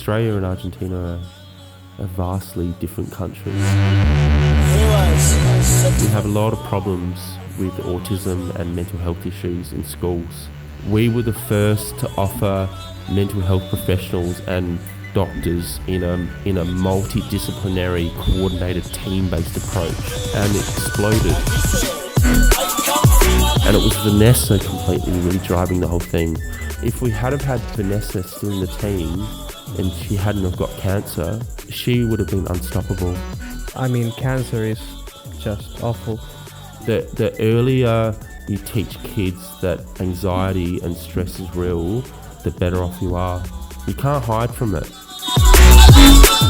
Australia and Argentina are vastly different countries. We have a lot of problems with autism and mental health issues in schools. We were the first to offer mental health professionals and doctors in a multidisciplinary, coordinated, team-based approach, and it exploded. And it was Vanessa completely really driving the whole thing. If we had have had Vanessa still in the team and she hadn't have got cancer, she would have been unstoppable. I mean, cancer is just awful. The earlier you teach kids that anxiety and stress is real, the better off you are. You can't hide from it.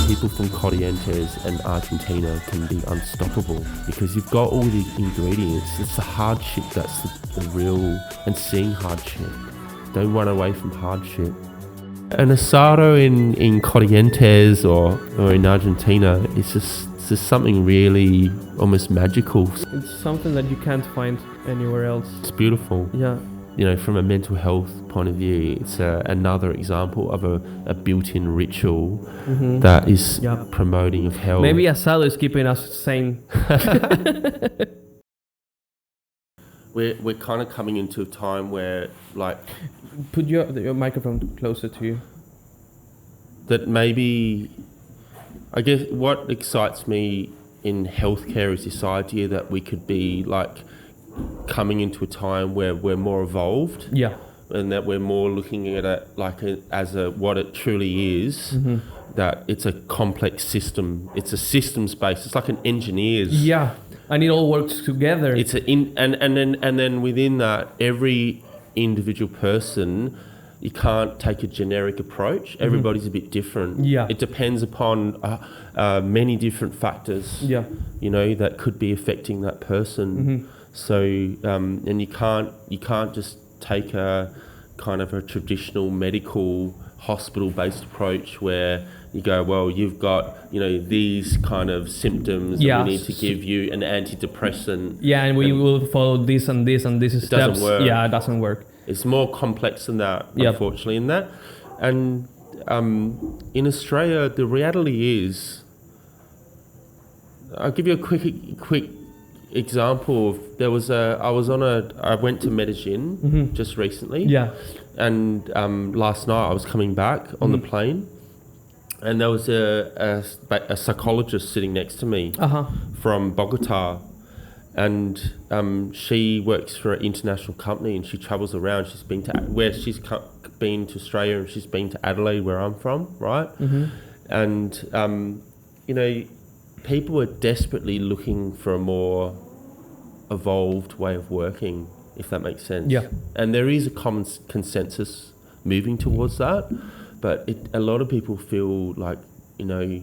People from Corrientes and Argentina can be unstoppable because you've got all the ingredients. It's the hardship that's the real, and seeing hardship. Don't run away from hardship. An asado in Corrientes or in Argentina is just something really almost magical. It's something that you can't find anywhere else. It's beautiful. Yeah. You know, from a mental health point of view, it's another example of a built-in ritual that is promoting of health. Maybe asado is keeping us sane. We're kind of coming into a time where, like... Put your microphone closer to you. That maybe... I guess what excites me in healthcare is this idea that we could be, like, coming into a time where we're more evolved. Yeah. And that we're more looking at it like what it truly is. That it's a complex system. It's a systems based. It's like an engineer's. Yeah. And it all works together. It's and then within that, every individual person, you can't take a generic approach. Everybody's a bit different. Yeah. It depends upon many different factors. Yeah. You know, that could be affecting that person. So and you can't just take a kind of a traditional medical hospital-based approach where you go, well, you've got, you know, these kind of symptoms that we need to give you an antidepressant. Yeah, and we will follow this and this and this steps. It doesn't work. Yeah, it doesn't work. It's more complex than that, unfortunately, in that. And in Australia, the reality is, I'll give you a quick example of, I went to Medellin just recently. Yeah. And last night I was coming back on the plane, and there was a psychologist sitting next to me from Bogota, and she works for an international company and she travels around. She's been to Australia and she's been to Adelaide, where I'm from, right? And you know, people are desperately looking for a more evolved way of working, if that makes sense. Yeah. And there is a common consensus moving towards that, but a lot of people feel like, you know,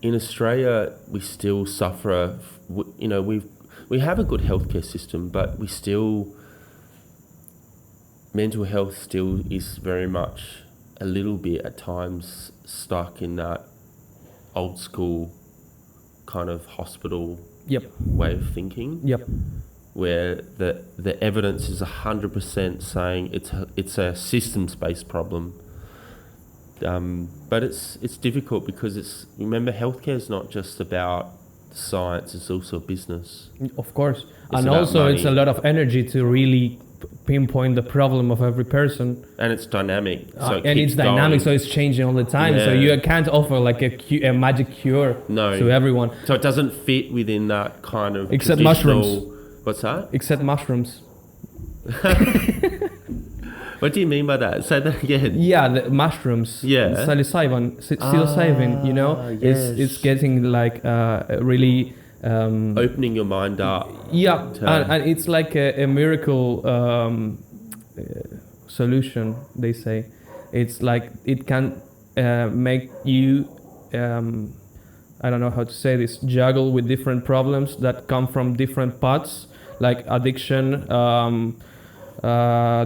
in Australia we still suffer. You know, we have a good healthcare system, but we still, mental health still is very much a little bit at times stuck in that old school kind of hospital way of thinking. Where the evidence is 100% saying it's a systems-based problem. But it's difficult because remember, healthcare is not just about science, it's also business. Of course. And also money. It's a lot of energy to really pinpoint the problem of every person. And it's dynamic. So so it's changing all the time. Yeah. So you can't offer like a magic cure to everyone. So it doesn't fit within that kind of except mushrooms. What's that? Except mushrooms. What do you mean by that? Say that again. Yeah, the mushrooms. Yeah. Psilocybin, you know, yes. It's getting like really... opening your mind up. Yeah, and it's like a miracle solution, they say. It's like it can make you, I don't know how to say this, juggle with different problems that come from different paths, like addiction,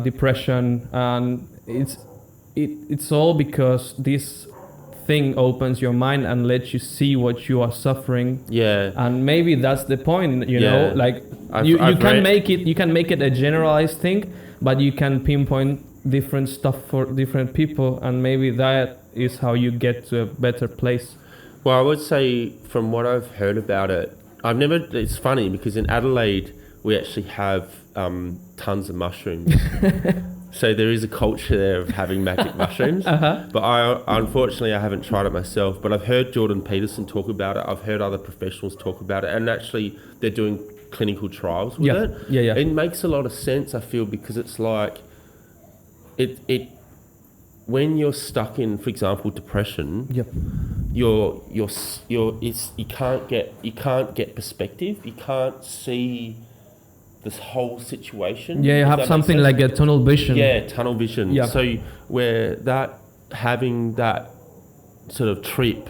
depression, and it's all because this thing opens your mind and lets you see what you are suffering. Yeah. And maybe that's the point, you know, like you can make it a generalized thing, but you can pinpoint different stuff for different people, and maybe that is how you get to a better place. Well, I would say from what I've heard about it, it's funny because in Adelaide we actually have tons of mushrooms. So there is a culture there of having magic mushrooms. But unfortunately I haven't tried it myself, but I've heard Jordan Peterson talk about it. I've heard other professionals talk about it, and actually they're doing clinical trials with it. Yeah. It makes a lot of sense, I feel, because it's like it when you're stuck in, for example, depression, you can't get perspective. You can't see this whole situation. Yeah, you have something like a tunnel vision. Yeah, tunnel vision. Yeah. So where having that sort of trip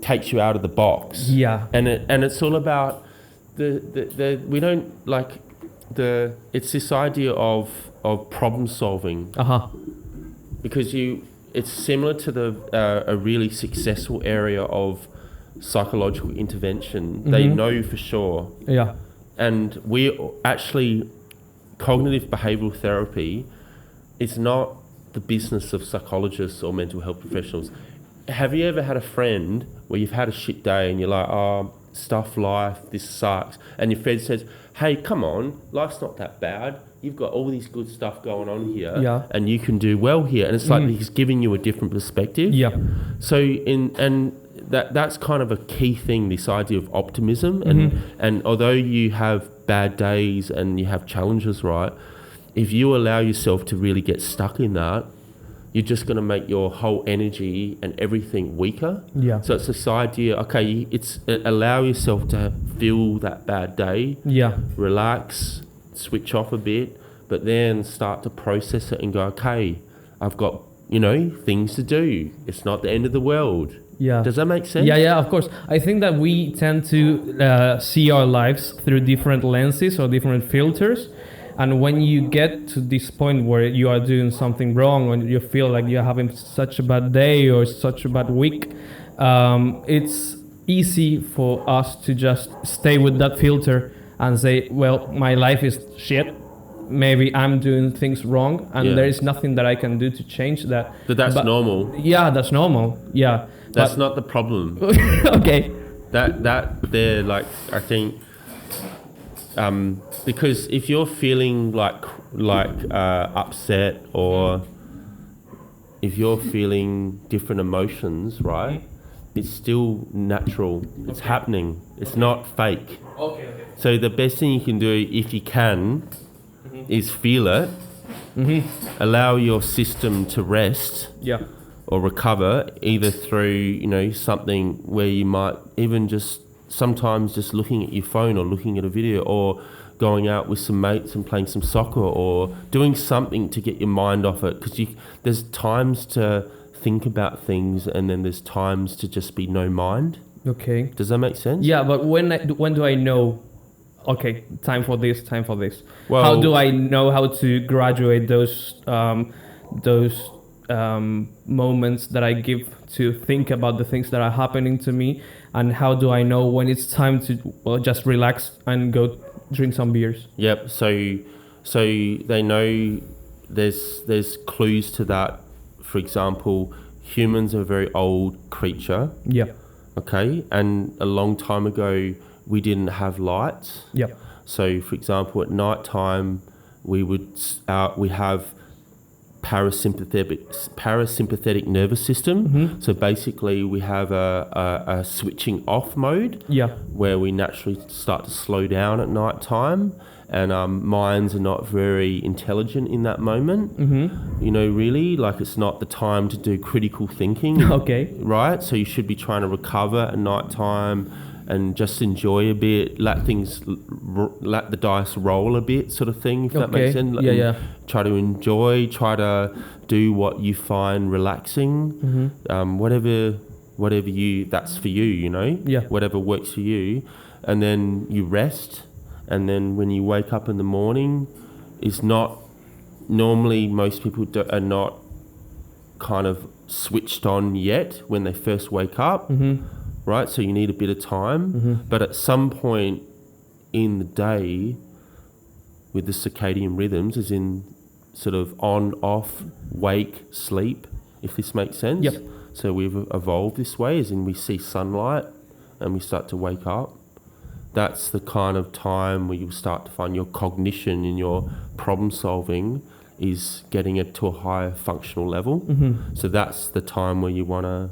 takes you out of the box. Yeah. And it's all about it's this idea of problem solving. Because it's similar to a really successful area of psychological intervention. They know for sure. Yeah. And we actually, cognitive behavioral therapy is not the business of psychologists or mental health professionals. Have you ever had a friend where you've had a shit day and you're like, oh, stuff, life, this sucks, and your friend says, hey, come on, life's not that bad. You've got all this good stuff going on here, and you can do well here. And it's like he's giving you a different perspective. Yeah. So that's kind of a key thing, this idea of optimism. And although you have bad days and you have challenges, right, if you allow yourself to really get stuck in that, you're just going to make your whole energy and everything weaker. Yeah. So it's this idea, okay, allow yourself to feel that bad day. Yeah. Relax, switch off a bit, but then start to process it and go, okay, I've got, things to do. It's not the end of the world. Yeah. Does that make sense? Yeah, of course. I think that we tend to see our lives through different lenses or different filters. And when you get to this point where you are doing something wrong, or you feel like you're having such a bad day or such a bad week, it's easy for us to just stay with that filter and say, well, my life is shit. Maybe I'm doing things wrong, and there is nothing that I can do to change that. But normal. Yeah, that's normal. Yeah. That's not the problem. Okay. I think, because if you're feeling like upset, or if you're feeling different emotions, right? It's still natural. It's happening. It's not fake. Okay. So the best thing you can do, if you can, is feel it. Allow your system to rest. Yeah. Or recover, either through, something where you might even sometimes just looking at your phone or looking at a video, or going out with some mates and playing some soccer, or doing something to get your mind off it. Because there's times to think about things, and then there's times to just be no mind. Okay. Does that make sense? Yeah, but when do I know, okay, time for this? Well, how do I know how to graduate those moments that I give to think about the things that are happening to me, and how do I know when it's time to just relax and go drink some beers? Yep. So they know there's clues to that. For example, humans are a very old creature. Yeah. Okay, and a long time ago we didn't have lights. Yeah. So, for example, at night time we have parasympathetic nervous system. So basically we have a switching off mode, where we naturally start to slow down at night time, and our minds are not very intelligent in that moment. Really, like, it's not the time to do critical thinking. Okay. Right? So you should be trying to recover at night time and just enjoy a bit, let the dice roll a bit, sort of thing, if that makes sense. Try to enjoy, try to do what you find relaxing, whatever that's for you, whatever works for you. And then you rest, and then when you wake up in the morning, normally most people are not kind of switched on yet when they first wake up. Right, so you need a bit of time, but at some point in the day, with the circadian rhythms, as in sort of on, off, wake, sleep, if this makes sense. Yep. So we've evolved this way, as in we see sunlight and we start to wake up. That's the kind of time where you'll start to find your cognition and your problem solving is getting it to a higher functional level. Mm-hmm. So that's the time where you want to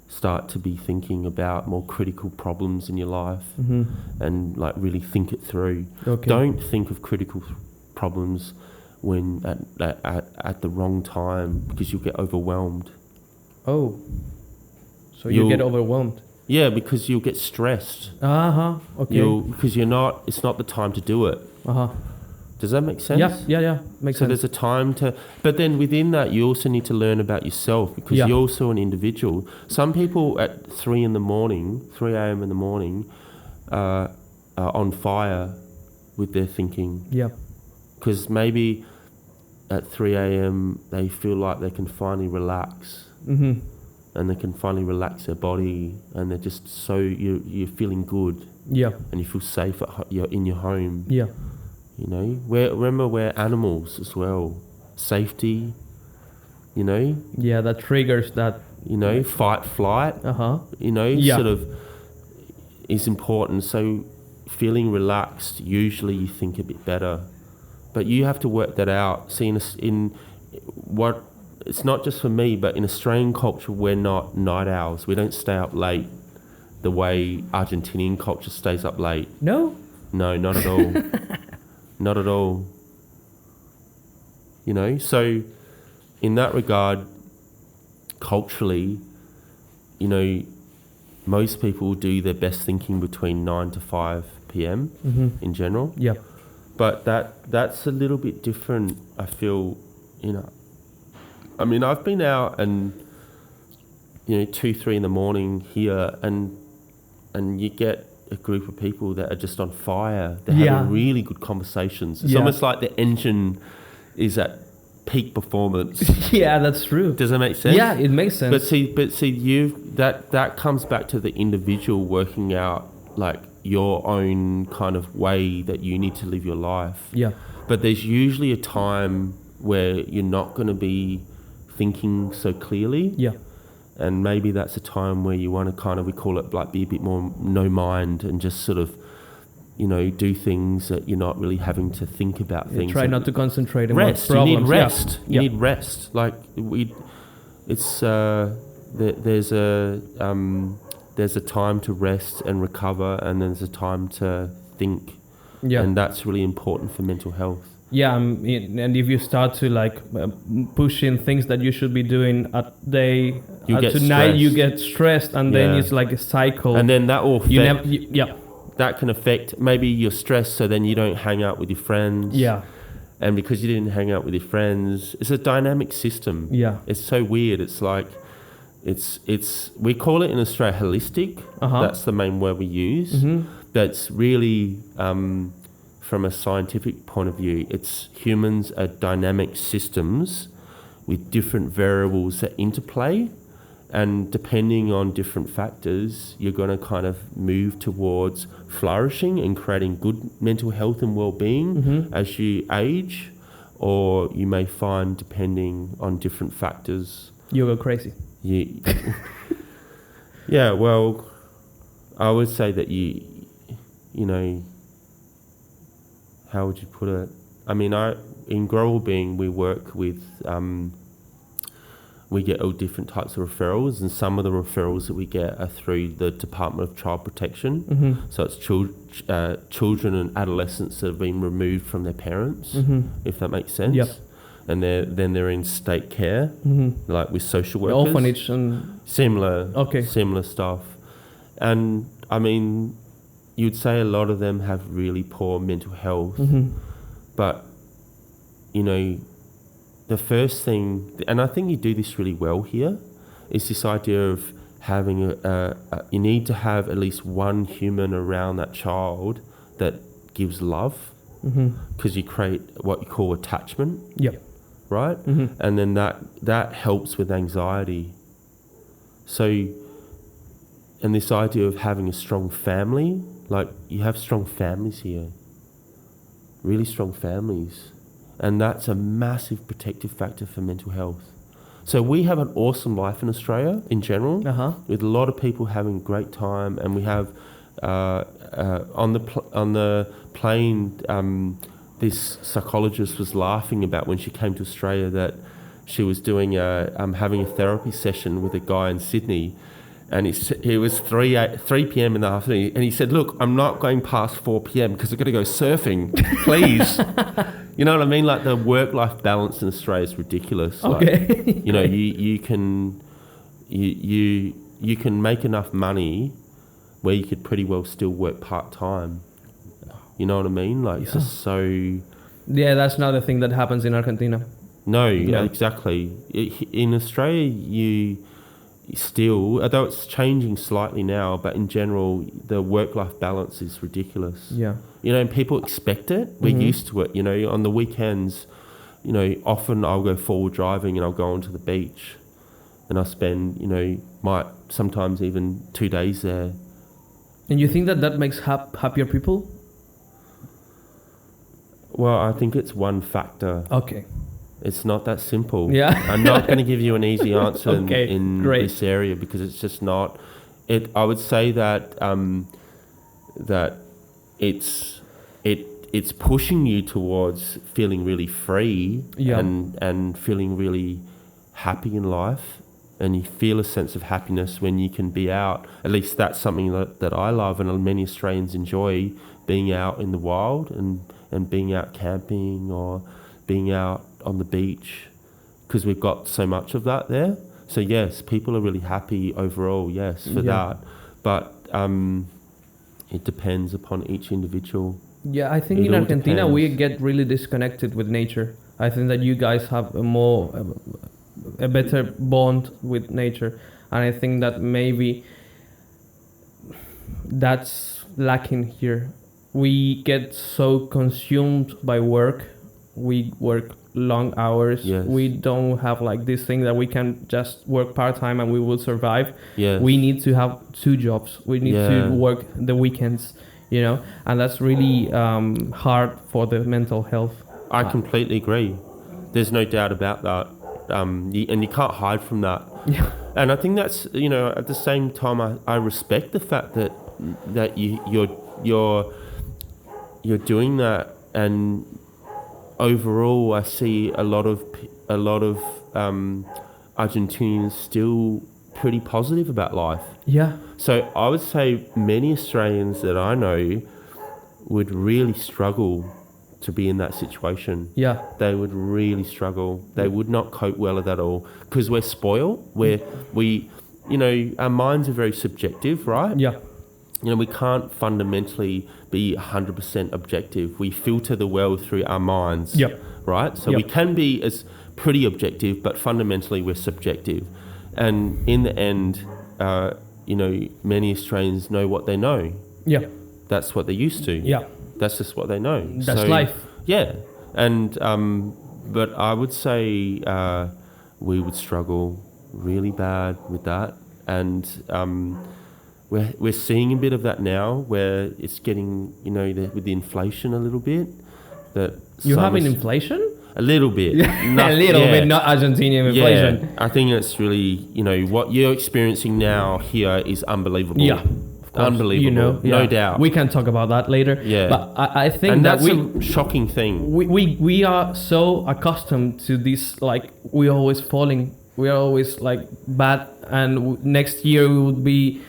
start to be thinking about more critical problems in your life, mm-hmm. and like really think it through. Okay. Don't think of critical problems when at the wrong time, because you'll get overwhelmed. Oh, so you get overwhelmed. Yeah, because you'll get stressed. Okay. Because it's not the time to do it. Does that make sense? Yeah. Makes sense. So there's a time to, but then within that, you also need to learn about yourself, because you're also an individual. Some people at 3 a.m. in the morning, are on fire with their thinking. Yeah. Because maybe at 3 a.m. they feel like they can finally relax. Mm-hmm. And they can finally relax their body, and they're just so you're feeling good. Yeah. And you feel safe you're in your home. Yeah. You know, remember we're animals as well. Safety. You know. Yeah, that triggers that. You know, fight, flight. You know, sort of is important. So feeling relaxed, usually you think a bit better, but you have to work that out. See, it's not just for me, but in Australian culture, we're not night owls. We don't stay up late the way Argentinian culture stays up late. No? No, not at all. Not at all. You know, so in that regard, culturally, you know, most people do their best thinking between 9 to 5 p.m. In general. Yeah. But that's a little bit different, I feel, you know. I mean, I've been out and, you know, 2, 3 in the morning here, and you get a group of people that are just on fire. They're having really good conversations. It's almost like the engine is at peak performance. Yeah, that's true. Does that make sense? Yeah, it makes sense. But see, that comes back to the individual working out like your own kind of way that you need to live your life. Yeah. But there's usually a time where you're not going to be thinking so clearly. Yeah. And maybe that's a time where you want to kind of, we call it like be a bit more no mind and just sort of, you know, do things that you're not really having to think about things. Try not to concentrate on rest. problems. You need rest. Yeah. You need rest. Like there's a time to rest and recover, and there's a time to think. Yeah. And that's really important for mental health. Yeah, and if you start to like push in things that you should be doing at day, tonight you get stressed, and then it's like a cycle. And then that will affect, yeah. That can affect maybe you're stressed, so then you don't hang out with your friends. Yeah. And because you didn't hang out with your friends, it's a dynamic system. Yeah. It's so weird. It's like, it's we call it in Australia holistic. That's the main word we use. Mm-hmm. That's really, from a scientific point of view, it's humans are dynamic systems with different variables that interplay, and depending on different factors, you're going to kind of move towards flourishing and creating good mental health and well-being as you age, or you may find, depending on different factors, you go crazy. Yeah, well, I would say that you know, how would you put it? I mean, in Grow Wellbeing, we work with, we get all different types of referrals, and some of the referrals that we get are through the Department of Child Protection. So it's children and adolescents that have been removed from their parents, if that makes sense. Yep. And they're in state care, like with social workers. Orphanage and... Similar stuff. And I mean, you'd say a lot of them have really poor mental health, but you know, the first thing, and I think you do this really well here, is this idea of having you need to have at least one human around that child that gives love, because you create what you call attachment. Yep. Right? And then that helps with anxiety. So, and this idea of having a strong family, like you have strong families here, really strong families. And that's a massive protective factor for mental health. So we have an awesome life in Australia in general, with a lot of people having a great time, and we have on the plane. This psychologist was laughing about when she came to Australia that she was doing having a therapy session with a guy in Sydney, and it was 3 p.m. in the afternoon, and he said, "Look, I'm not going past 4 p.m. because I've got to go surfing, please." You know what I mean? Like, the work-life balance in Australia is ridiculous. Okay. Like, you know, you can make enough money where you could pretty well still work part-time. You know what I mean? Like, it's just so... Yeah, that's not the thing that happens in Argentina. No, exactly. In Australia, you still, although it's changing slightly now, but in general, the work-life balance is ridiculous. Yeah. You know, and people expect it. We're used to it. You know, on the weekends, you know, often I'll go forward driving and I'll go onto the beach, and I'll spend, you know, sometimes even 2 days there. And you think that makes happier people? Well, I think it's one factor. Okay. It's not that simple. Yeah. I'm not going to give you an easy answer in Great. this area, because it's just not. I would say that that it's pushing you towards feeling really free and feeling really happy in life, and you feel a sense of happiness when you can be out. At least that's something that I love, and many Australians enjoy, being out in the wild and being out camping or being out on the beach, because we've got so much of that there. So yes, people are really happy overall, for that. But it depends upon each individual. Yeah, I think in Argentina we get really disconnected with nature. I think that you guys have a better bond with nature, and I think that maybe that's lacking here. We get so consumed by work. We work long hours. Yes. We don't have like this thing that we can just work part-time and we will survive. Yes. We need to have 2 jobs. We need to work the weekends, you know, and that's really hard for the mental health. I completely agree. There's no doubt about that. And you can't hide from that. Yeah. And I think that's, you know, at the same time, I respect the fact that you're doing that, and overall, I see a lot of Argentinians still pretty positive about life. Yeah. So I would say many Australians that I know would really struggle to be in that situation. Yeah. They would really struggle. They would not cope well with that at all, because we're spoiled. We, you know, our minds are very subjective, right? Yeah. You know, we can't fundamentally be 100% objective. We filter the world through our minds, right? So we can be as pretty objective, but fundamentally we're subjective. And in the end, you know, many Australians know what they know. Yeah. That's what they're used to. Yeah. That's just what they know. That's life. Yeah. And, but I would say we would struggle really bad with that. And, we're seeing a bit of that now, where it's getting, you know, with the inflation a little bit. That you having inflation? A little bit. A little bit, not Argentinian inflation. Yeah, I think it's really, you know, what you're experiencing now here is unbelievable. Yeah. Unbelievable, you know, no doubt. We can talk about that later. Yeah. But I think and that's a shocking thing. We are so accustomed to this, like, we're always falling. We're always, like, bad. And next year we would be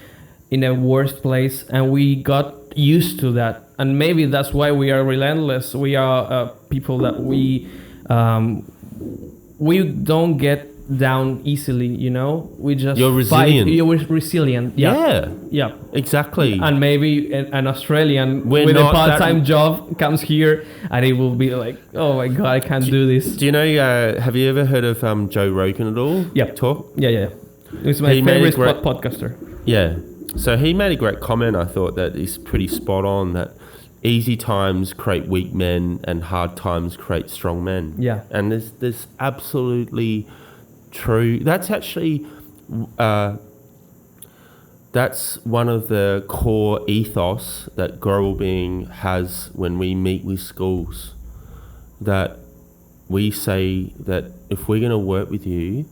in a worse place, and we got used to that, and maybe that's why we are relentless. We are people that we don't get down easily, you know. We just you're resilient. You're resilient. Yeah, exactly. And maybe an Australian with a part-time job comes here, and he will be like, "Oh my god, I can't do this." Do you know? Have you ever heard of Joe Rogan at all? Yeah. Talk. Yeah. He's my favorite podcaster. Yeah. So he made a great comment, I thought, that is pretty spot on, that easy times create weak men and hard times create strong men. Yeah. And there's absolutely true. That's actually, that's one of the core ethos that Grow Wellbeing has when we meet with schools, that we say that if we're going to work with you,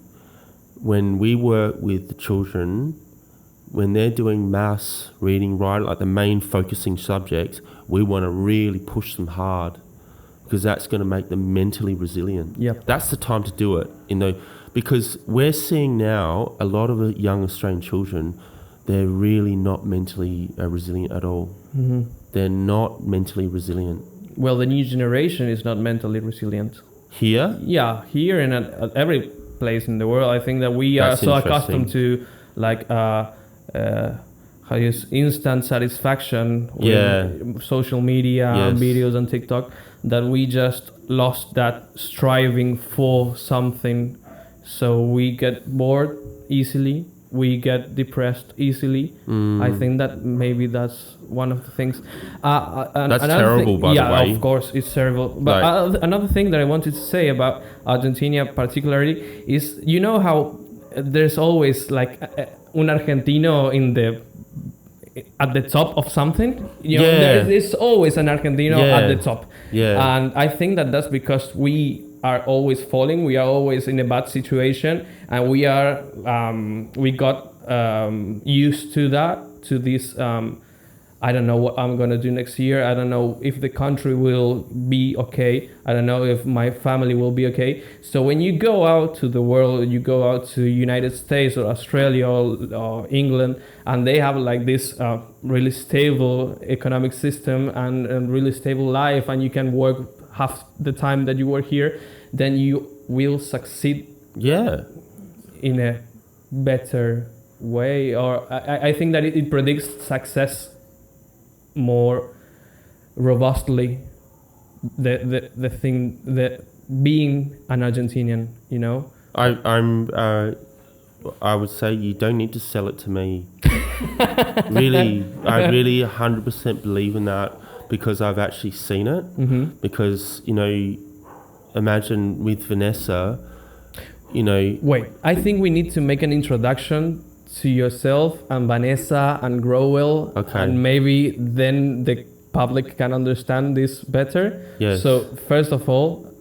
when we work with the children, when they're doing maths, reading, writing, like the main focusing subjects, we want to really push them hard because that's going to make them mentally resilient. Yep. That's the time to do it, because we're seeing now a lot of the young Australian children, they're really not mentally resilient at all. Mm-hmm. They're not mentally resilient. Well, the new generation is not mentally resilient. Here? Yeah, here and at every place in the world. I think that we are so accustomed to instant satisfaction with social media, videos on TikTok, that we just lost that striving for something. So we get bored easily. We get depressed easily. I think that maybe that's one of the things. That's terrible, by the way. Yeah, of course, it's terrible. But another thing that I wanted to say about Argentina particularly is, you know how there's always like un argentino at the top of something? There's always an argentino at the top. Yeah. And I think that that's because we are always falling. We are always in a bad situation, and we got used to that, to this. I don't know what I'm gonna do next year. I don't know if the country will be okay. I don't know if my family will be okay. So when you go out to the world, you go out to United States or Australia or England, and they have like this really stable economic system and really stable life, and you can work half the time that you were here, then you will succeed in a better way. Or I think that it predicts success more robustly, the thing that being an Argentinian, I would say you don't need to sell it to me. Really, I really 100% believe in that, because I've actually seen it. Mm-hmm. Because, imagine with Vanessa, Wait, I think we need to make an introduction to yourself and Vanessa and Grow Well. Okay. And maybe then the public can understand this better. Yes. So first of all,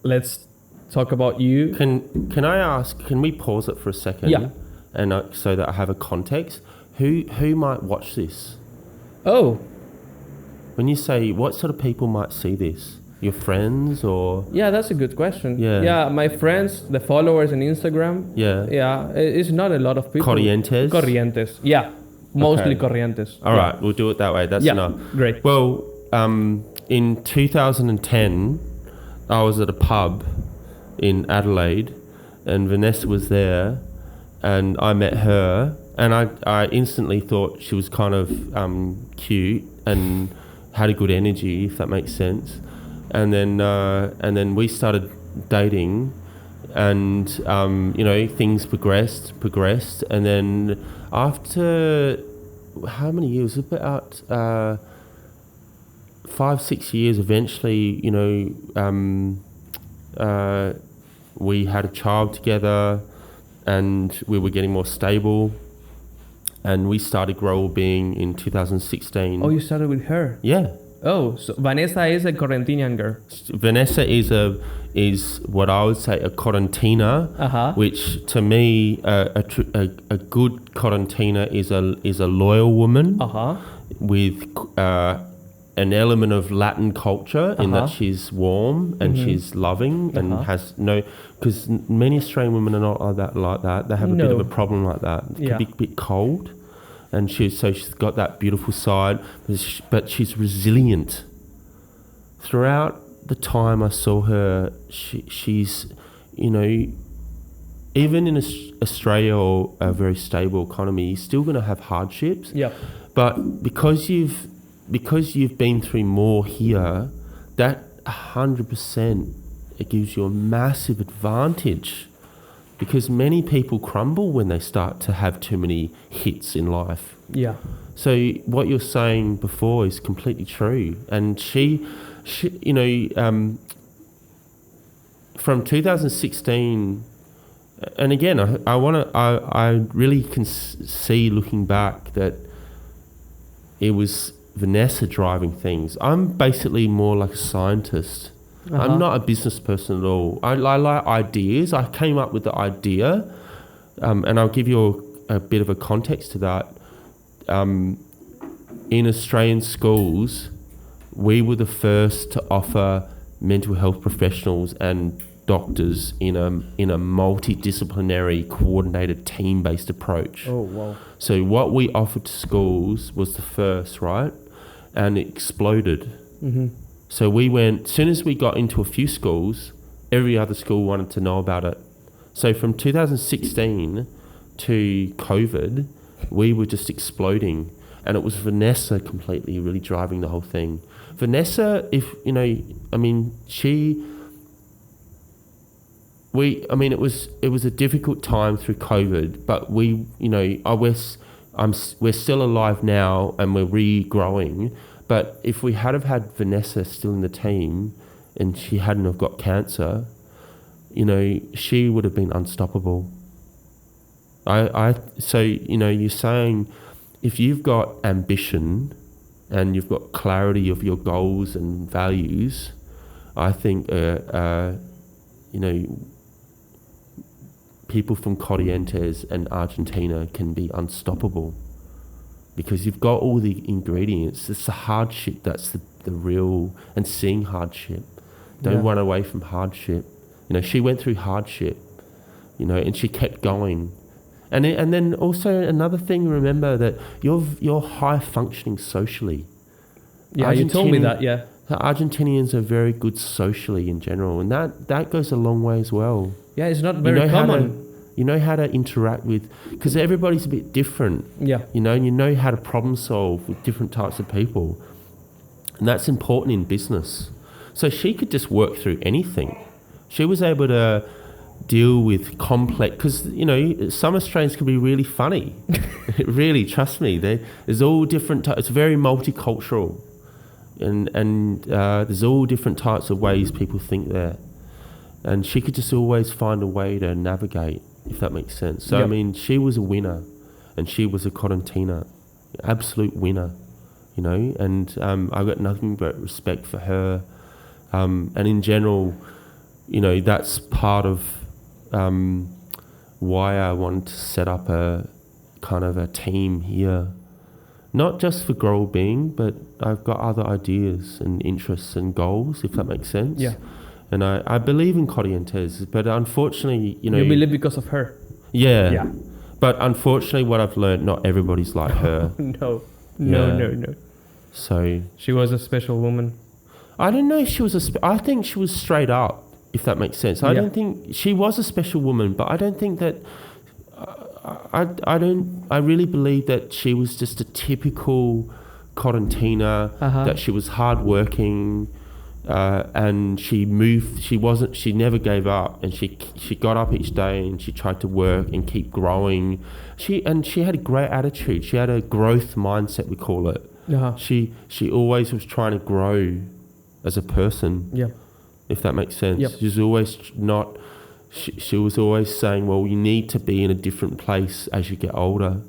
let's talk about you. Can I ask, can we pause it for a second? Yeah. And so that I have a context. Who might watch this? Oh. When you say, what sort of people might see this? Your friends or? Yeah, that's a good question. Yeah, my friends, the followers on Instagram. Yeah, it's not a lot of people. Corrientes. Yeah, mostly Corrientes. All right, we'll do it that way. That's enough. Great. Well, in 2010, I was at a pub in Adelaide, and Vanessa was there, and I met her, and I instantly thought she was kind of cute and had a good energy, if that makes sense. And then we started dating, and things progressed, and then after how many years? About 5-6 years. Eventually, we had a child together, and we were getting more stable, and we started Grow Wellbeing in 2016. Oh, you started with her? Yeah. Oh, so Vanessa is a Correntinian girl. Vanessa is what I would say a correntina, which to me a good correntina is a loyal woman with an element of Latin culture in that she's warm and she's loving and has no, because many Australian women are not like that. They have a bit of a problem like that. It can be a bit cold. And she's got that beautiful side, but she's resilient. Throughout the time I saw her, she's, even in Australia or a very stable economy, you're still going to have hardships. Yeah. But because you've been through more here, that 100%, it gives you a massive advantage. Because many people crumble when they start to have too many hits in life. Yeah. So what you're saying before is completely true. And she from 2016, and again, I really can see looking back that it was Vanessa driving things. I'm basically more like a scientist. I'm not a business person at all. I like ideas. I came up with the idea, and I'll give you a bit of a context to that. In Australian schools, we were the first to offer mental health professionals and doctors in a multidisciplinary, coordinated, team-based approach. Oh, wow. So what we offered to schools was the first, right? And it exploded. Mm-hmm. So we went, as soon as we got into a few schools, every other school wanted to know about it. So from 2016 to COVID, we were just exploding. And it was Vanessa completely really driving the whole thing. Vanessa, it was a difficult time through COVID, but we're still alive now and we're regrowing. But if we had have had Vanessa still in the team and she hadn't have got cancer, she would have been unstoppable. So you're saying if you've got ambition and you've got clarity of your goals and values, I think, people from Corrientes and Argentina can be unstoppable because you've got all the ingredients. It's the hardship that's the real, and seeing hardship. Don't run away from hardship. She went through hardship, and she kept going. And then also another thing, remember that you're high functioning socially. Yeah, you told me that, yeah. The Argentinians are very good socially in general, and that goes a long way as well. Yeah, it's not very common. You know how to interact with, because everybody's a bit different. Yeah. And you know how to problem solve with different types of people. And that's important in business. So she could just work through anything. She was able to deal with complex, because some Australians can be really funny. Really, trust me. There's all different types. It's very multicultural, and there's all different types of ways people think there. And she could just always find a way to navigate, if that makes sense. So she was a winner, and she was a correntina, absolute winner. And I got nothing but respect for her, and in general, that's part of why I wanted to set up a kind of a team here, not just for Grow Wellbeing, but I've got other ideas and interests and goals, if that makes sense. Yeah. And I believe in Corrientes, but unfortunately, You believe because of her. Yeah. But unfortunately, what I've learned, not everybody's like her. No. So she was a special woman. I don't know if she was I think she was straight up, if that makes sense. I don't think she was a special woman, but I don't think that. I really believe that she was just a typical correntina. That she was hardworking. And she never gave up, and she got up each day and she tried to work and keep growing. She had a great attitude. She had a growth mindset, we call it. She always was trying to grow as a person. Yeah. If that makes sense. Yep. She was always she was always saying, well, you need to be in a different place as you get older.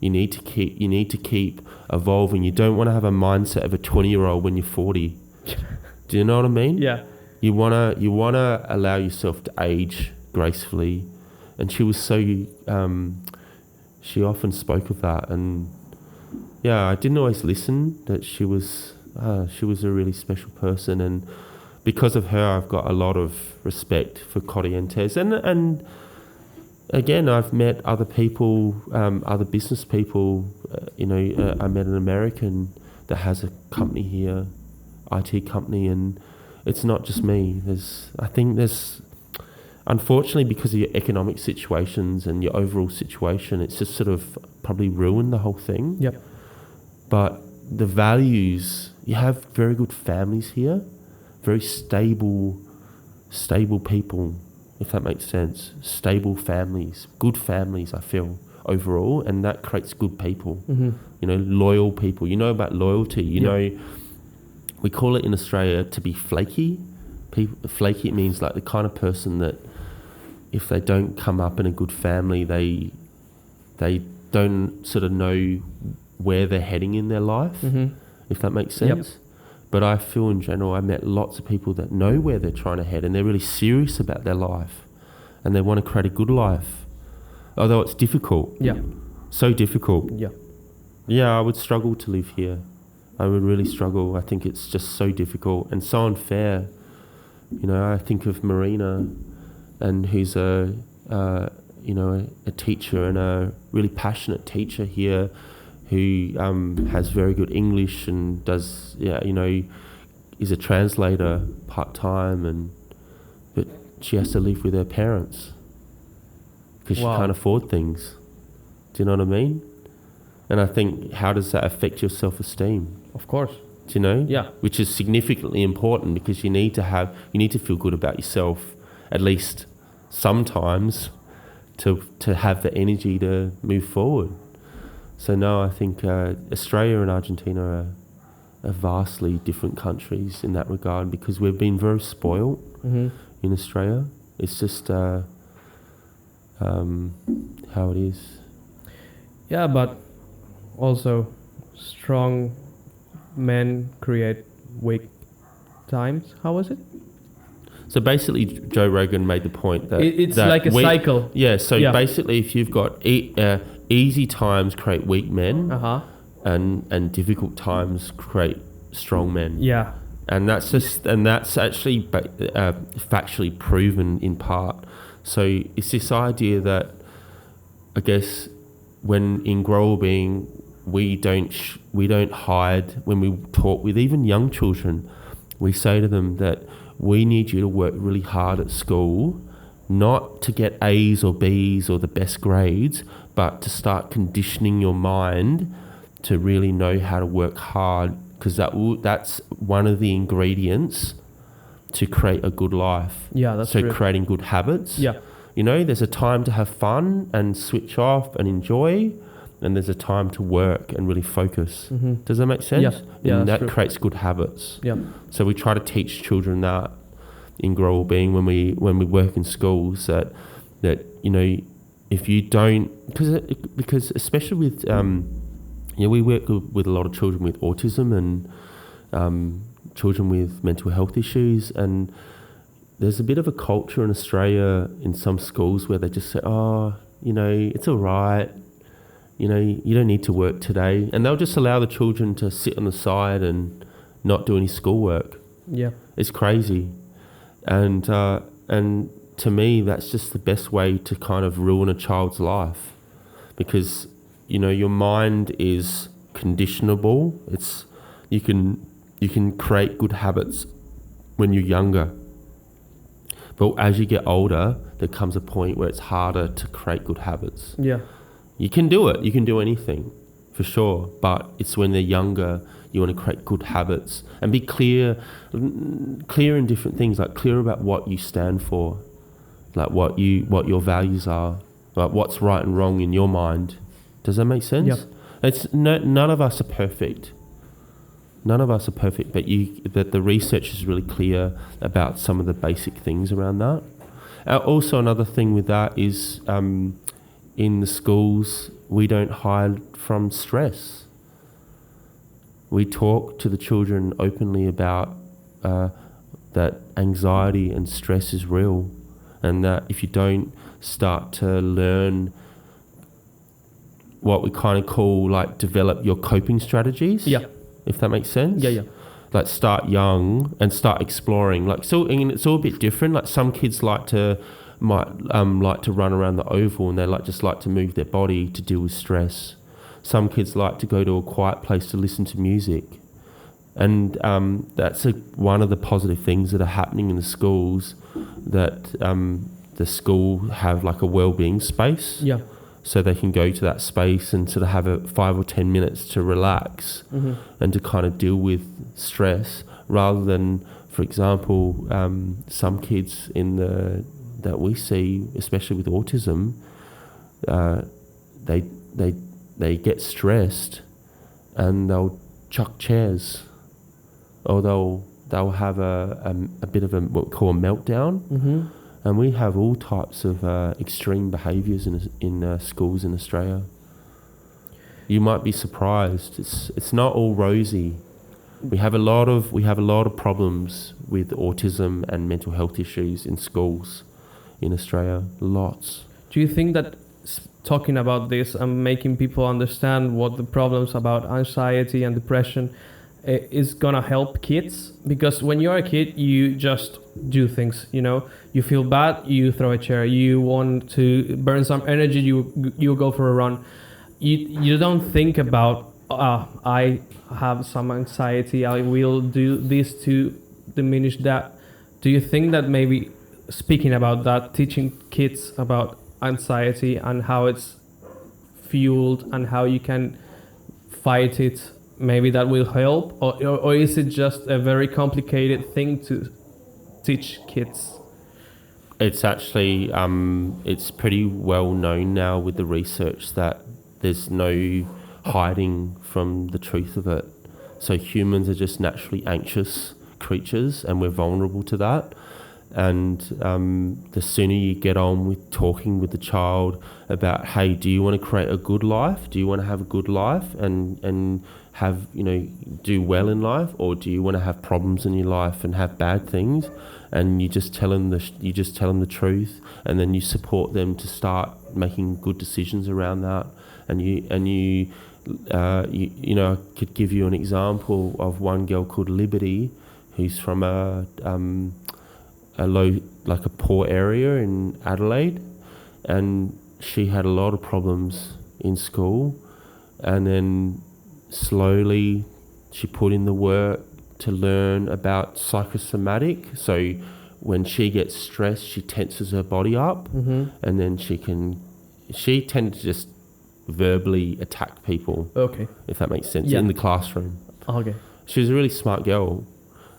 You need to keep evolving. You don't want to have a mindset of a 20-year-old when you're 40. Do you know what I mean? Yeah. You wanna allow yourself to age gracefully, and she was so. She often spoke of that, and I didn't always listen. That she was a really special person, and because of her, I've got a lot of respect for Corrientes, and again, I've met other people, other business people. I met an American that has a company here. IT company, and it's not just me. I think there's unfortunately, because of your economic situations and your overall situation, it's just sort of probably ruined the whole thing. Yep. But the values, you have very good families here, very stable people, if that makes sense. Stable families, good families, I feel, overall, and that creates good people. Loyal people. You know about loyalty, you know. We call it in Australia to be flaky. Flaky means like the kind of person that if they don't come up in a good family, they don't sort of know where they're heading in their life, if that makes sense. Yep. But I feel in general, I met lots of people that know where they're trying to head and they're really serious about their life and they want to create a good life, although it's difficult. Yeah. So difficult. Yeah. Yeah, I would struggle to live here. I would really struggle. I think it's just so difficult and so unfair. You know, I think of Marina, and who's a teacher and a really passionate teacher here, who has very good English and does, is a translator part-time, but she has to live with her parents because she can't afford things. Do you know what I mean? And I think, how does that affect your self-esteem? Of course. Do you know? Yeah. Which is significantly important, because you need to feel good about yourself, at least sometimes, to have the energy to move forward. So no, I think Australia and Argentina are vastly different countries in that regard, because we've been very spoiled in Australia. It's just how it is. Yeah, but also strong men create weak times. How was it? So basically, Joe Rogan made the point that it's like a cycle. Yeah. So basically, if you've got easy times create weak men, and difficult times create strong men. Yeah. And that's actually factually proven in part. So it's this idea that, I guess, when in Grow Wellbeing, we don't hide when we talk with even young children. We say to them that we need you to work really hard at school, not to get A's or B's or the best grades, but to start conditioning your mind to really know how to work hard, because that's one of the ingredients to create a good life. Yeah, that's true. So creating good habits. Yeah. You know, there's a time to have fun and switch off and enjoy, and there's a time to work and really focus. Does that make sense? Yeah. Yeah, and that true. creates good habits. Yeah. So we try to teach children that in Grow Wellbeing when we work in schools, that if you don't, because especially with we work with a lot of children with autism and children with mental health issues, and there's a bit of a culture in Australia in some schools where they just say, it's all right, you don't need to work today, and they'll just allow the children to sit on the side and not do any schoolwork. Yeah, it's crazy, and to me that's just the best way to kind of ruin a child's life, because your mind is conditionable. You can create good habits when you're younger, but as you get older, there comes a point where it's harder to create good habits. Yeah. You can do it. You can do anything, for sure. But it's when they're younger, you want to create good habits and be clear in different things, like clear about what you stand for, like what your values are, like what's right and wrong in your mind. Does that make sense? Yep. None of us are perfect. None of us are perfect, but the research is really clear about some of the basic things around that. Also, another thing with that is in the schools, we don't hide from stress. We talk to the children openly about that anxiety and stress is real, and that if you don't start to learn what we kind of call, like, develop your coping strategies. Yeah. If that makes sense. Yeah. Like, start young and start exploring. Like, so, and it's all a bit different. Like, some kids might like to run around the oval, and they just like to move their body to deal with stress. Some kids like to go to a quiet place to listen to music, and that's one of the positive things that are happening in the schools. That the school have like a wellbeing space. Yeah. So they can go to that space and sort of have 5 or 10 minutes to relax and to kind of deal with stress, rather than, for example, some kids that we see, especially with autism, they get stressed and they'll chuck chairs, or they'll have a bit of what we call a meltdown. And we have all types of extreme behaviours in schools in Australia. You might be surprised. It's not all rosy. We have a lot of problems with autism and mental health issues in schools in Australia. Lots. Do you think that talking about this and making people understand what the problems about anxiety and depression is gonna help kids? Because when you're a kid, you just do things, you know. You feel bad, you throw a chair. You want to burn some energy, you go for a run. You don't think about, I have some anxiety, I will do this to diminish that. Do you think that maybe speaking about that, teaching kids about anxiety and how it's fueled and how you can fight it, maybe that will help? Or is it just a very complicated thing to teach kids? It's actually, it's pretty well known now with the research that there's no hiding from the truth of it. So humans are just naturally anxious creatures, and we're vulnerable to that. And the sooner you get on with talking with the child about, hey, do you want to create a good life? Do you want to have a good life and have, you know, do well in life? Or do you want to have problems in your life and have bad things? And you just tell them the truth, and then you support them to start making good decisions around that. And you know, I could give you an example of one girl called Liberty, who's from a low, like a poor area in Adelaide, and she had a lot of problems in school, and then slowly she put in the work to learn about psychosomatic. So when she gets stressed, she tenses her body up, and then she tended to just verbally attack people. Okay. If that makes sense, in the classroom. Okay. She was a really smart girl,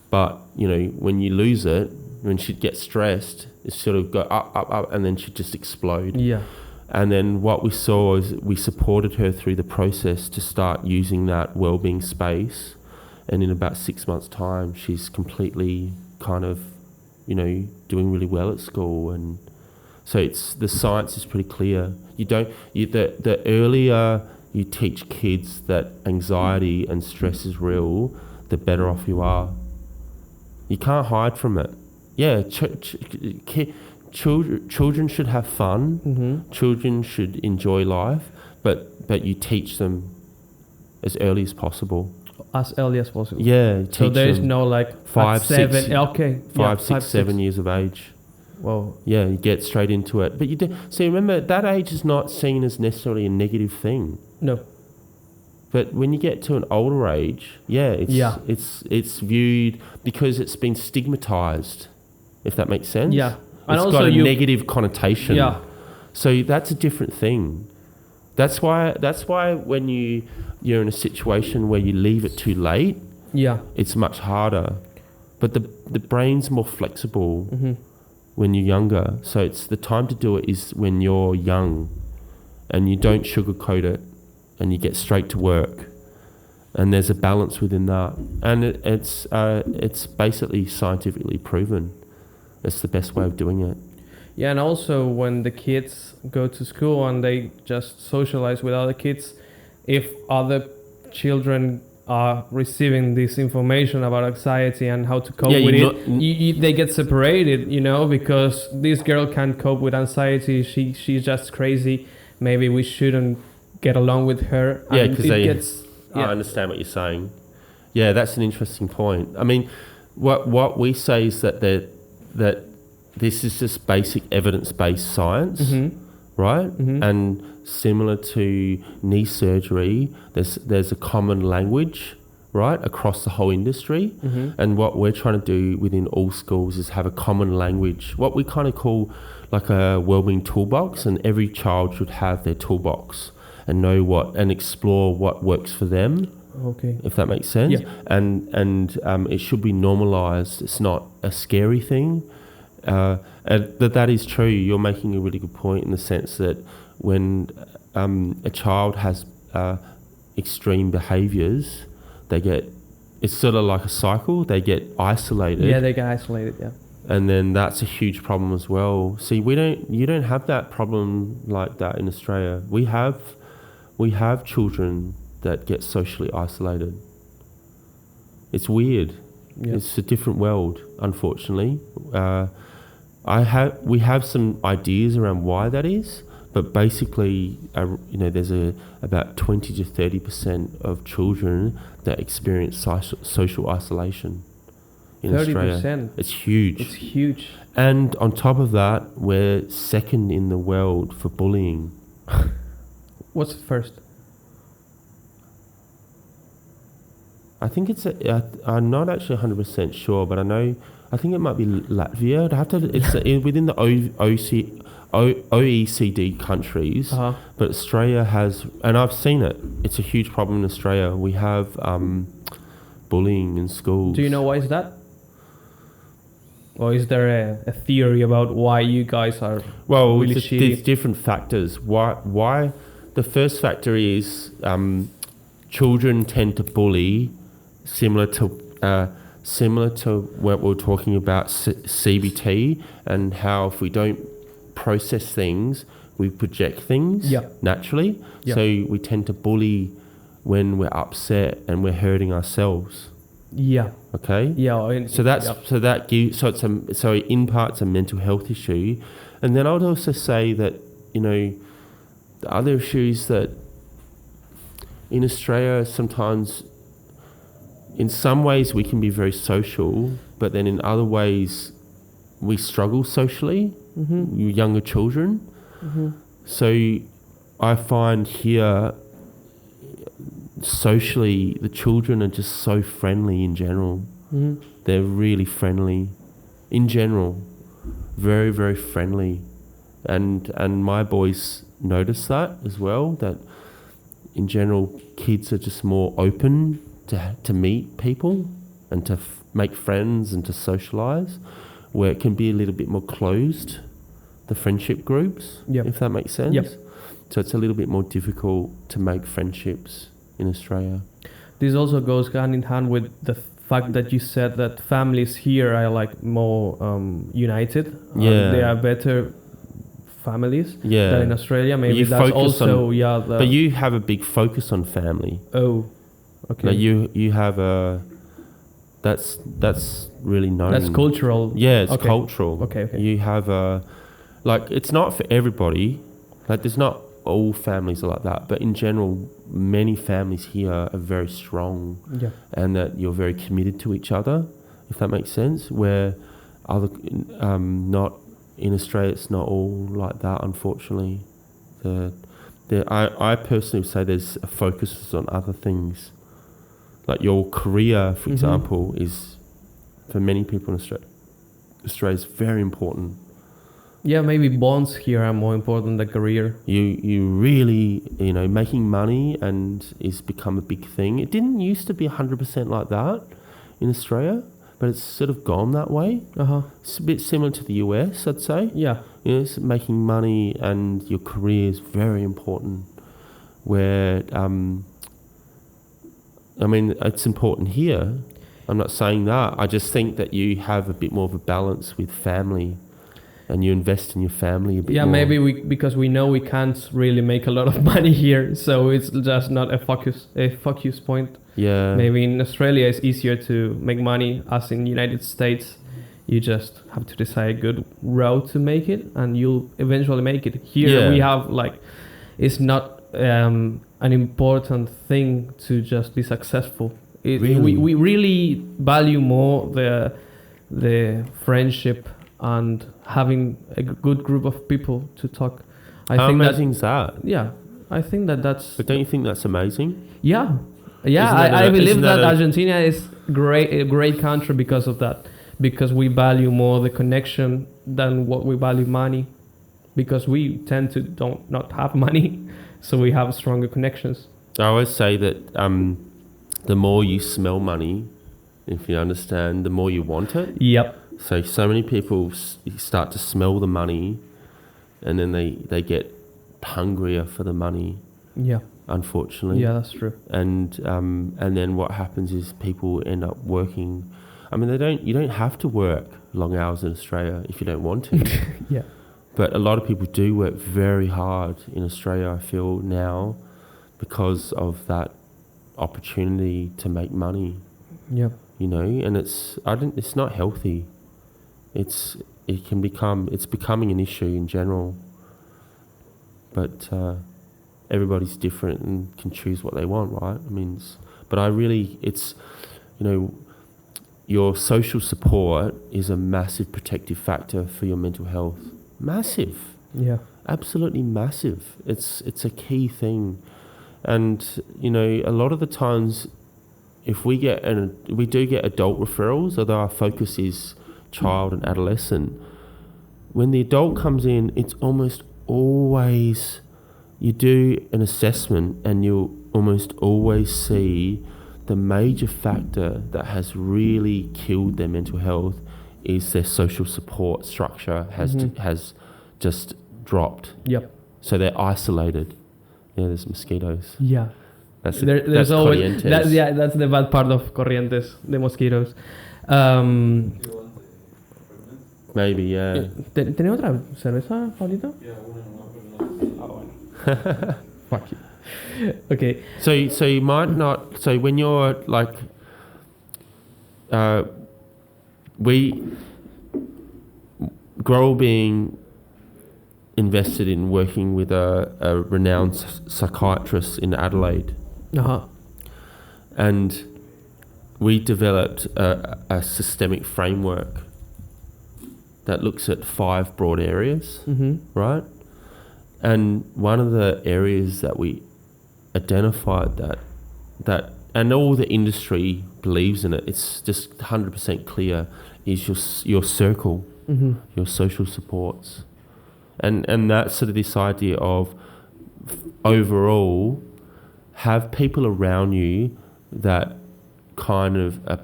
but you know, when you lose it, when she'd get stressed, it sort of go up, and then she'd just explode. Yeah. And then what we saw is we supported her through the process to start using that wellbeing space, and in about 6 months' time, she's completely kind of, you know, doing really well at school. And so the science is pretty clear. The earlier you teach kids that anxiety and stress is real, the better off you are. You can't hide from it. Yeah, children should have fun. Children should enjoy life, but you teach them as early as possible. As early as possible. Yeah. So there is no like 5, 6, 7 years of age. Whoa. Yeah, you get straight into it. But you do. See, remember, that age is not seen as necessarily a negative thing. No. But when you get to an older age, it's viewed, because it's been stigmatized, if that makes sense. Yeah. And it's got a negative connotation. Yeah. So that's a different thing. That's why when you're in a situation where you leave it too late, it's much harder. But the brain's more flexible when you're younger. So it's the time to do it is when you're young, and you don't sugarcoat it, and you get straight to work. And there's a balance within that. And it's basically scientifically proven. It's the best way of doing it. Yeah, and also when the kids go to school and they just socialize with other kids, if other children are receiving this information about anxiety and how to cope with it, they get separated, you know, because this girl can't cope with anxiety. She's just crazy. Maybe we shouldn't get along with her. Yeah, because I understand what you're saying. Yeah, that's an interesting point. I mean, what we say is that this is just basic evidence-based science, right? And similar to knee surgery, there's a common language, right, across the whole industry. And what we're trying to do within all schools is have a common language, what we kind of call like a wellbeing toolbox, and every child should have their toolbox and know and explore what works for them. Okay. If that makes sense. Yeah. And it should be normalized. It's not a scary thing. And that is true. You're making a really good point in the sense that when a child has extreme behaviours, it's sort of like a cycle. They get isolated. Yeah, they get isolated. Yeah. And then that's a huge problem as well. See, you don't have that problem like that in Australia. We have children that get socially isolated. It's weird. Yeah. It's a different world, unfortunately. We have some ideas around why that is, but basically, there's about 20 to 30% of children that experience social isolation in 30%. Australia. It's huge. It's huge. And on top of that, we're second in the world for bullying. What's first? I think I'm not actually 100% sure, but I think it might be Latvia. It's within the OECD countries, but Australia has, and I've seen it. It's a huge problem in Australia. We have bullying in schools. Do you know why is that? Or is there a theory about why you guys are really shitty? There's different factors. Why? The first factor is children tend to bully, similar to what we were talking about CBT, and how if we don't process things, we project things naturally. So we tend to bully when we're upset and we're hurting ourselves. Yeah. Okay. Yeah. So in part it's a mental health issue, and then I would also say that the other issues that in Australia sometimes, in some ways we can be very social, but then in other ways we struggle socially. Younger children. So I find here, socially, the children are just so friendly in general. They're really friendly in general, very, very friendly, and my boys notice that as well, that in general kids are just more open to meet people and to make friends and to socialize, where it can be a little bit more closed, the friendship groups, if that makes sense. So it's a little bit more difficult to make friendships in Australia. This also goes hand in hand with the fact that you said that families here are like more united. They are better families than in Australia. Maybe that's also but you have a big focus on family. Oh, okay. Now you have a that's really known. That's cultural. Yeah, it's cultural. Okay. You have a it's not for everybody. Like there's not all families are like that, but in general, many families here are very strong, and that you're very committed to each other, if that makes sense. Where not in Australia, it's not all like that, unfortunately. I personally would say there's a focus on other things, like your career, for example, is for many people in Australia is very important. Yeah, maybe bonds here are more important than career. You really, making money is become a big thing. It didn't used to be 100% like that in Australia, but it's sort of gone that way. It's a bit similar to the US, I'd say. Yeah. It's making money and your career is very important. Where, it's important here. I'm not saying that. I just think that you have a bit more of a balance with family. And you invest in your family a bit more. Yeah, maybe because we know we can't really make a lot of money here, so it's just not a focus point. Yeah. Maybe in Australia it's easier to make money, as in the United States, you just have to decide a good route to make it, and you'll eventually make it. Here we have it's not an important thing to just be successful. Really? We really value more the friendship and having a good group of people to talk. How amazing is that? Yeah, I think that's... But don't you think that's amazing? Yeah. I believe that Argentina is a great country because of that. Because we value more the connection than what we value money. Because we tend to not have money, so we have stronger connections. I always say that the more you smell money, if you understand, the more you want it. Yep. So many people start to smell the money, and then they get hungrier for the money. Yeah. Unfortunately. Yeah, that's true. And then what happens is people end up working. You don't have to work long hours in Australia if you don't want to. Yeah. But a lot of people do work very hard in Australia, I feel now, because of that opportunity to make money. Yeah. You know, and it's not healthy. It's becoming an issue in general. But everybody's different and can choose what they want, right? I mean, your social support is a massive protective factor for your mental health. Massive. Yeah. Absolutely massive. It's a key thing. And, you know, a lot of the times if we do get adult referrals, although our focus is child and adolescent, when the adult comes in, it's almost always, you do an assessment and you'll almost always see the major factor that has really killed their mental health is their social support structure has just dropped. Yep. So they're isolated. Yeah, there's mosquitoes. Yeah. That's always that's the bad part of Corrientes, the mosquitoes. Maybe, yeah. ¿Tenés otra cerveza, Pablito? Fuck you. Okay. So you might not. So when you're like, Grow Wellbeing invested in working with a renowned psychiatrist in Adelaide. And we developed a systemic framework that looks at 5 broad areas, right? And one of the areas that we identified that and all the industry believes in it, it's just 100% clear, is your circle, your social supports. And that's sort of this idea of overall have people around you that kind of are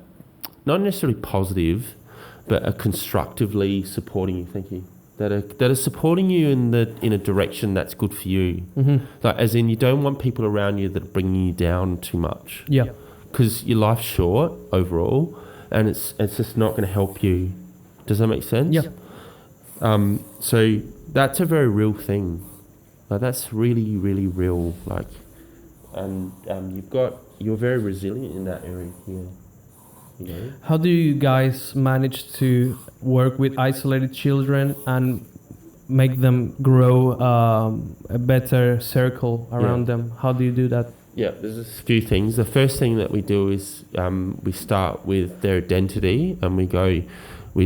not necessarily positive, but are constructively supporting you. Thank you. That are supporting you in a direction that's good for you. Like, as in, you don't want people around you that are bringing you down too much. Yeah. Because your life's short overall, and it's just not going to help you. Does that make sense? Yeah. So that's a very real thing. Like, that's really, really real. Like, and you're very resilient in that area here. You know? How do you guys manage to work with isolated children and make them grow a better circle around them? How do you do that? Yeah, there's a few things. The first thing that we do is we start with their identity, and we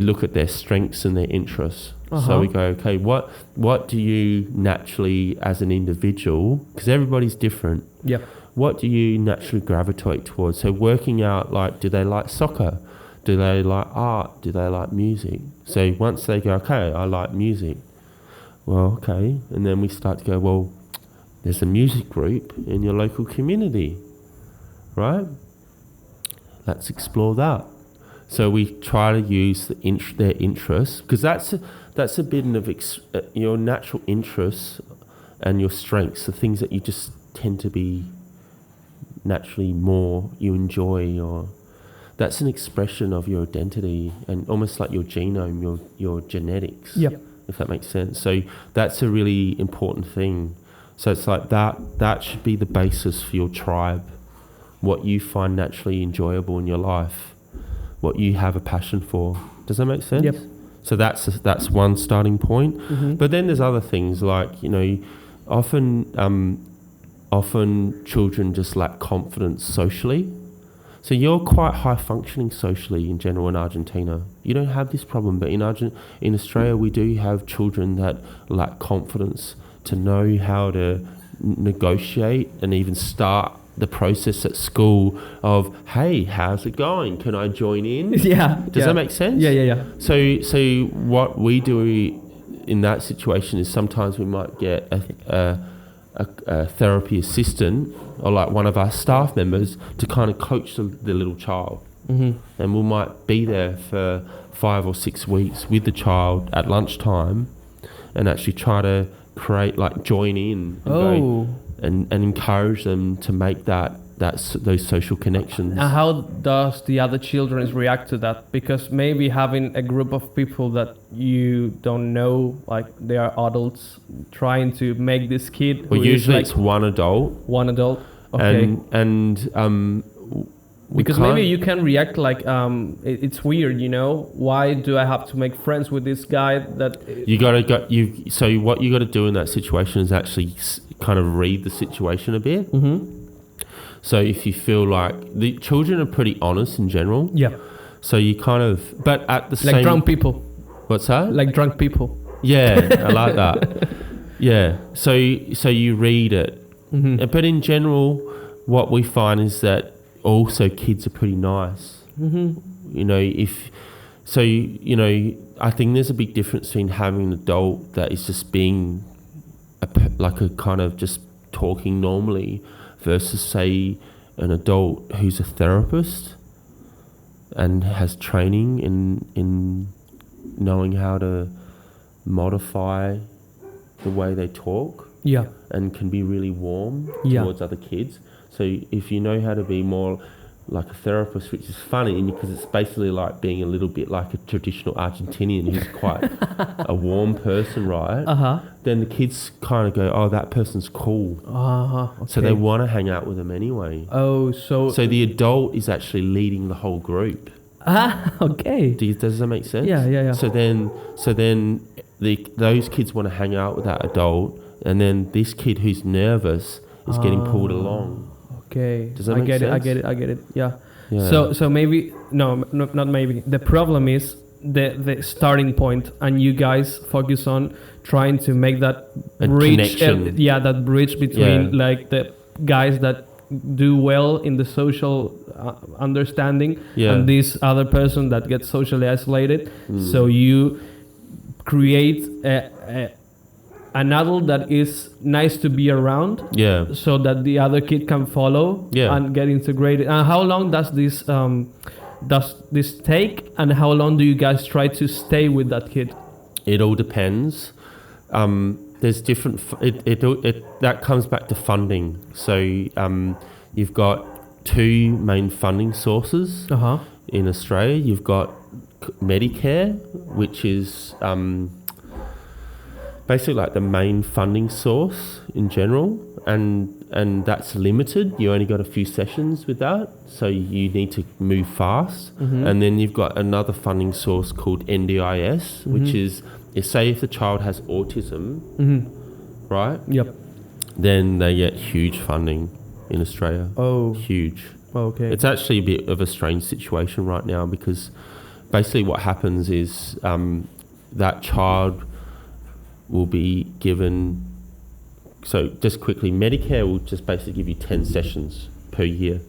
look at their strengths and their interests. So we go, okay, what do you naturally, as an individual, because everybody's different. Yeah. What do you naturally gravitate towards? So working out, like, do they like soccer? Do they like art? Do they like music? So once they go, okay, I like music. Well, okay. And then we start to go, well, there's a music group in your local community, right? Let's explore that. So we try to use their interests, because that's a bit of your natural interests and your strengths, the things that you just tend to be naturally more you enjoy, or that's an expression of your identity and almost like your genome, your genetics. Yep. If that makes sense. So that's a really important thing. So it's like that should be the basis for your tribe, what you find naturally enjoyable in your life, what you have a passion for. Does that make sense? Yep. So that's one starting point. But then there's other things like, you know, often children just lack confidence socially. So you're quite high functioning socially in general in Argentina. You don't have this problem, but in Australia we do have children that lack confidence to know how to negotiate and even start the process at school of, hey, how's it going? Can I join in? Yeah. Does that make sense? Yeah. So what we do in that situation is sometimes we might get a therapy assistant or like one of our staff members to kind of coach the little child. And we might be there for 5 or 6 weeks with the child at lunchtime and actually try to join in and encourage them to make those social connections. And how does the other children react to that? Because maybe having a group of people that you don't know, like they are adults, trying to make this kid. Well, usually it's one adult. One adult. Okay. And Because maybe you can react like, it's weird, you know. Why do I have to make friends with this guy? So what you got to do in that situation is actually kind of read the situation a bit. So if you feel like the children are pretty honest in general. Yeah. So you kind of, but at the same... Like drunk people. What's that? Like drunk people. Yeah, I like that. Yeah. So you read it. But in general, what we find is that also kids are pretty nice. You know, I think there's a big difference between having an adult that is just being like a kind of just talking normally versus, say, an adult who's a therapist and has training in knowing how to modify the way they talk. Yeah. And can be really warm towards other kids. So if you know how to be more like a therapist, which is funny because it's basically like being a little bit like a traditional Argentinian who's quite a warm person, right? Then the kids kind of go, oh, that person's cool. Okay. So they want to hang out with them anyway. Oh, so the adult is actually leading the whole group. Okay. Does that make sense? Yeah. So then those kids want to hang out with that adult, and then this kid who's nervous is getting pulled along. Okay. Does that make sense? I get it. Yeah. So maybe not maybe. The problem is the starting point, and you guys focus on trying to make that bridge. That bridge between like the guys that do well in the social understanding and this other person that gets socially isolated. So you create an adult that is nice to be around, so that the other kid can follow and get integrated. And how long does this take, and how long do you guys try to stay with that kid? It all depends. There's different. That comes back to funding. So you've got two main funding sources in Australia. You've got Medicare, which is basically like the main funding source in general, and that's limited. You only got a few sessions with that, so you need to move fast. And then you've got another funding source called NDIS, which is say if the child has autism, right? Yep. Then they get huge funding in Australia. Oh, huge. Okay. It's actually a bit of a strange situation right now because basically what happens is that child will be given, so just quickly, Medicare will just basically give you 10 sessions per year.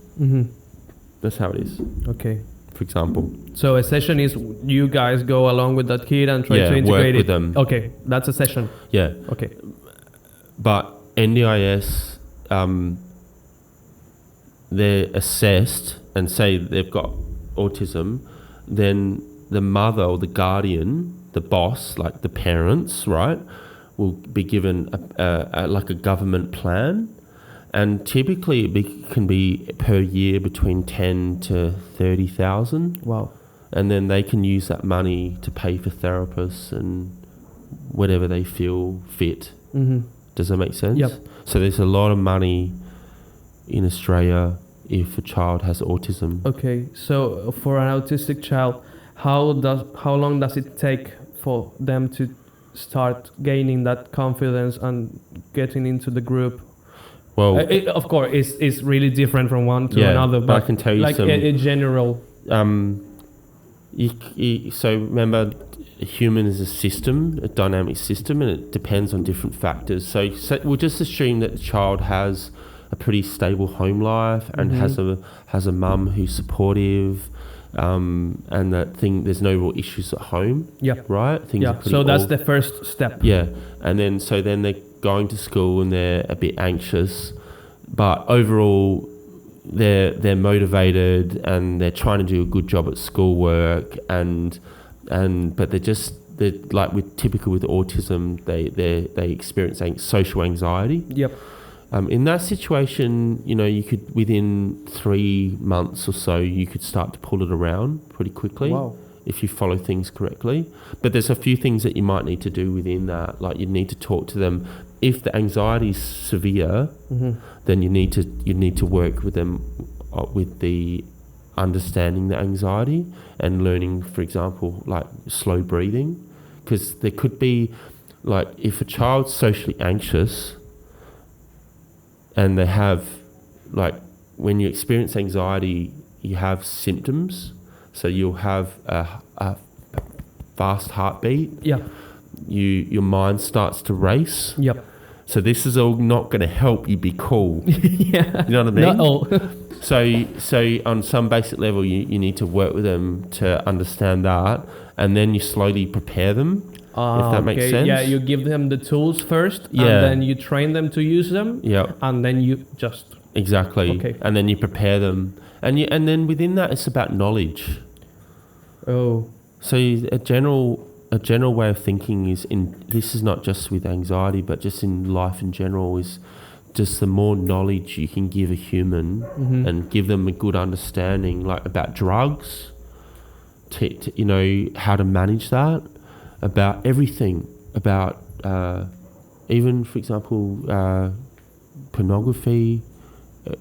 That's how it is. Okay. For example. So a session is you guys go along with that kid and try to integrate work it. with them. Okay, that's a session. Yeah. Okay. But NDIS, they're assessed and say they've got autism, then the mother or the guardian, the boss, like the parents, right, will be given like a government plan, and typically it can be per year between 10 to 30,000. Wow. And then they can use that money to pay for therapists and whatever they feel fit. Does that make sense? Yep. So there's a lot of money in Australia if a child has autism. Okay, so for an autistic child, how long does it take for them to start gaining that confidence and getting into the group? Well, of course, it's really different from one to another, but I can tell you like in general. So remember, a human is a system, a dynamic system, and it depends on different factors. So we'll just assume that the child has a pretty stable home life and has a mum who's supportive, and there's no real issues at home. Yeah. Right? So that's the first step. Yeah. And then they're going to school and they're a bit anxious, but overall they're motivated and they're trying to do a good job at schoolwork, but they're like typical with autism, they experience social anxiety. Yep. In that situation, you could, within 3 months or so, you could start to pull it around pretty quickly. Wow. If you follow things correctly. But there's a few things that you might need to do within that. Like you need to talk to them. If the anxiety is severe, then you need to work with them with the understanding the anxiety and learning, for example, like slow breathing. Because there could be, like, if a child's socially anxious and they have, like, when you experience anxiety, you have symptoms. So you'll have a fast heartbeat. Yeah. Your mind starts to race. Yep. So this is all not going to help you be cool. Yeah. You know what I mean? Not all. So on some basic level, you need to work with them to understand that, and then you slowly prepare them, if that makes sense. Yeah, you give them the tools first, Yeah. and then you train them to use them. Yeah. And then you just... Exactly. Okay. And then you prepare them. And then within that, it's about knowledge. Oh. So a general way of thinking is, this is not just with anxiety, but just in life in general, is just the more knowledge you can give a human and give them a good understanding, like about drugs, to you know, how to manage that, about everything, about even, for example, pornography.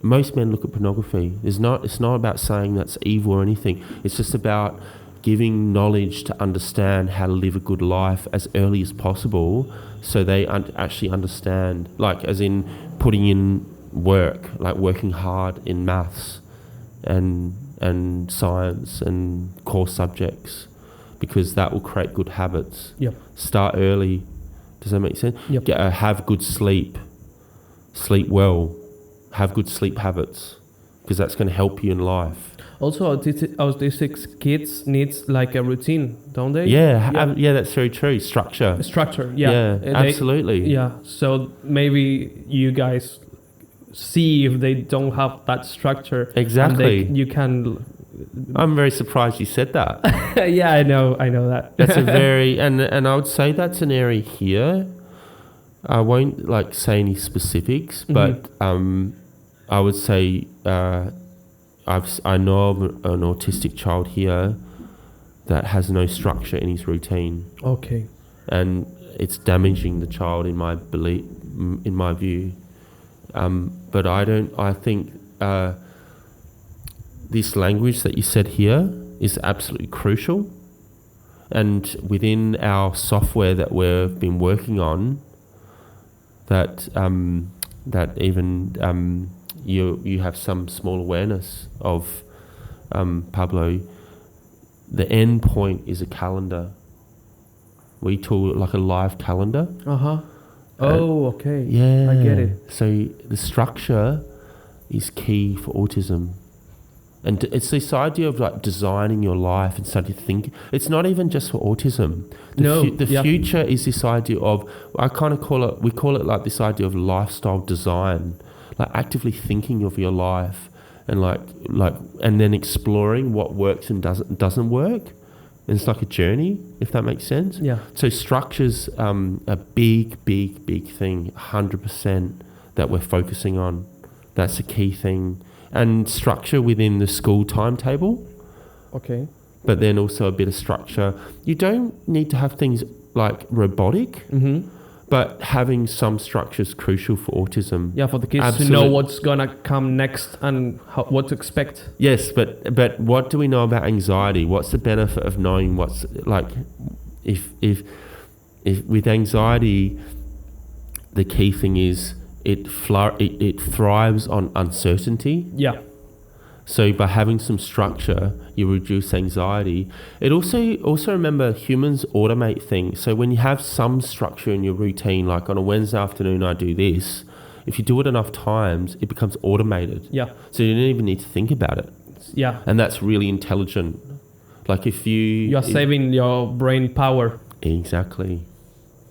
Most men look at pornography. It's not about saying that's evil or anything. It's just about giving knowledge to understand how to live a good life as early as possible, so they actually understand, like, as in putting in work, like working hard in maths and science and core subjects, because that will create good habits. Yep. Start early. Does that make sense? Yep. Have good sleep. Sleep well. Have good sleep habits, because that's going to help you in life. Also, autistic kids needs like a routine, don't they? Yeah, yeah, that's very true. Structure. Structure, yeah. Absolutely. Yeah, so maybe you guys see if they don't have that structure. Exactly. You can... I'm very surprised you said that. Yeah, I know that. That's a very... And I would say that's an area here. I won't like say any specifics, but I would say... I know of an autistic child here that has no structure in his routine. Okay. And it's damaging the child, in my belief, in my view. But I think this language that you said here is absolutely crucial. And within our software that we've been working on, that even you have some small awareness of, Pablo, the end point is a calendar. We call it like a live calendar. Oh, okay. Yeah. I get it. So the structure is key for autism. And it's this idea of like designing your life and starting to think. It's not even just for autism. The future is this idea of, we call it like this idea of lifestyle design. Like actively thinking of your life and like and then exploring what works and doesn't work. And it's like a journey, if that makes sense. Yeah. So structure's a big thing, 100% that we're focusing on. That's a key thing. And structure within the school timetable. Okay. But then also a bit of structure. You don't need to have things like robotic. But having some structure is crucial for autism. Yeah, for the kids to know what's gonna come next and what to expect. Yes, but what do we know about anxiety? What's the benefit of knowing what's like? If with anxiety, the key thing is it thrives on uncertainty. Yeah. So by having some structure, you reduce anxiety. It also remember, humans automate things. So when you have some structure in your routine, like on a Wednesday afternoon I do this, if you do it enough times, it becomes automated. Yeah. So you don't even need to think about it. Yeah. And that's really intelligent. Like if you're saving your brain power. Exactly.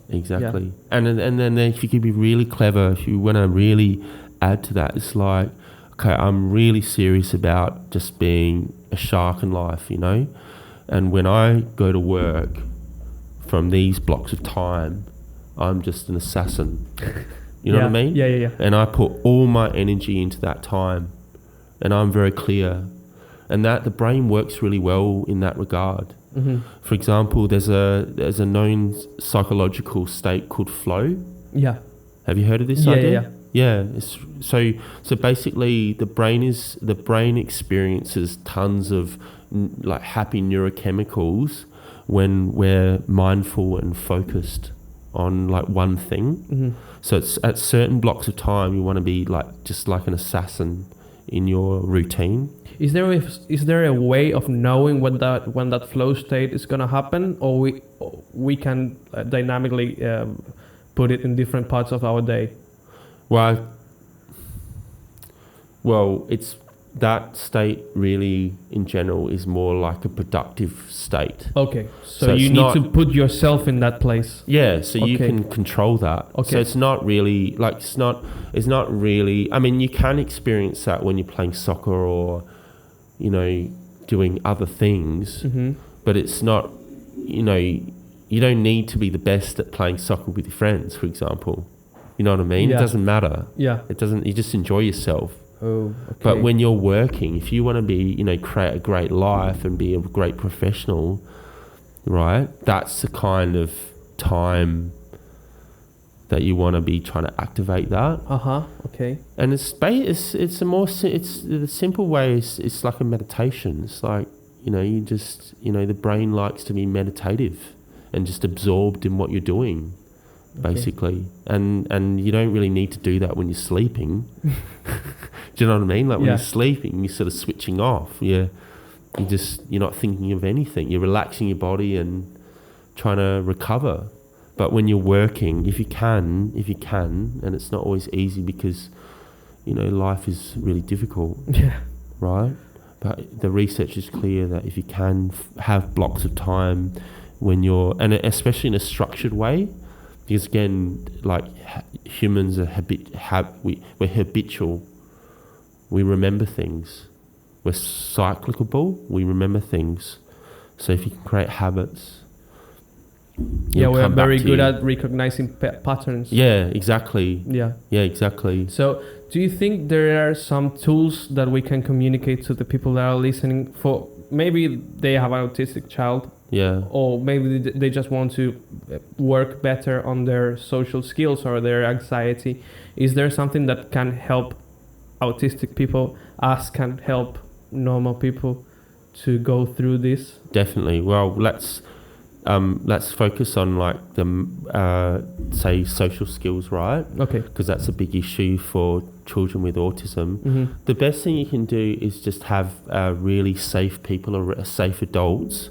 Yeah. And then if you could be really clever, if you want to really add to that, it's like, okay, I'm really serious about just being a shark in life, you know? And when I go to work from these blocks of time, I'm just an assassin. You know what I mean? Yeah. And I put all my energy into that time. And I'm very clear. And that the brain works really well in that regard. For example, there's a known psychological state called flow. Yeah. Have you heard of this idea? Yeah. Yeah, so basically the brain experiences tons of like happy neurochemicals when we're mindful and focused on like one thing. Mm-hmm. So it's at certain blocks of time you want to be like just like an assassin in your routine. Is there a way of knowing when that flow state is going to happen, or we can dynamically put it in different parts of our day? Well, it's that state really in general is more like a productive state. Okay, so you need to put yourself in that place. Yeah, so you can control that. Okay. So it's not really like it's not really. I mean, you can experience that when you're playing soccer or, you know, doing other things. Mm-hmm. But it's not. You know, you don't need to be the best at playing soccer with your friends, for example. You know what I mean? Yeah. It doesn't matter. Yeah. It doesn't. You just enjoy yourself. Oh, okay. But when you're working, if you want to be, you know, create a great life and be a great professional, right? That's the kind of time that you want to be trying to activate that. Okay. And it's the simple way is it's like a meditation. It's like, you know, the brain likes to be meditative and just absorbed in what you're doing, basically. And you don't really need to do that when you're sleeping. Do you know what I mean? Like when you're sleeping, you're sort of switching off. You're not thinking of anything. You're relaxing your body and trying to recover. But when you're working, if you can, and it's not always easy because, you know, life is really difficult. Yeah. Right? But the research is clear that if you can have blocks of time when you're, and especially in a structured way, because again, like humans are we're habitual. We remember things. We're cyclical. We remember things. So if you can create habits. Yeah, we're very good at recognizing patterns. Yeah, exactly. Yeah, exactly. So do you think there are some tools that we can communicate to the people that are listening? For maybe they have an autistic child. Yeah. Or maybe they just want to work better on their social skills or their anxiety. Is there something that can help autistic people, can help normal people to go through this? Definitely. Well, let's focus on like the say social skills, right? Okay. Because that's a big issue for children with autism. Mm-hmm. The best thing you can do is just have really safe people or safe adults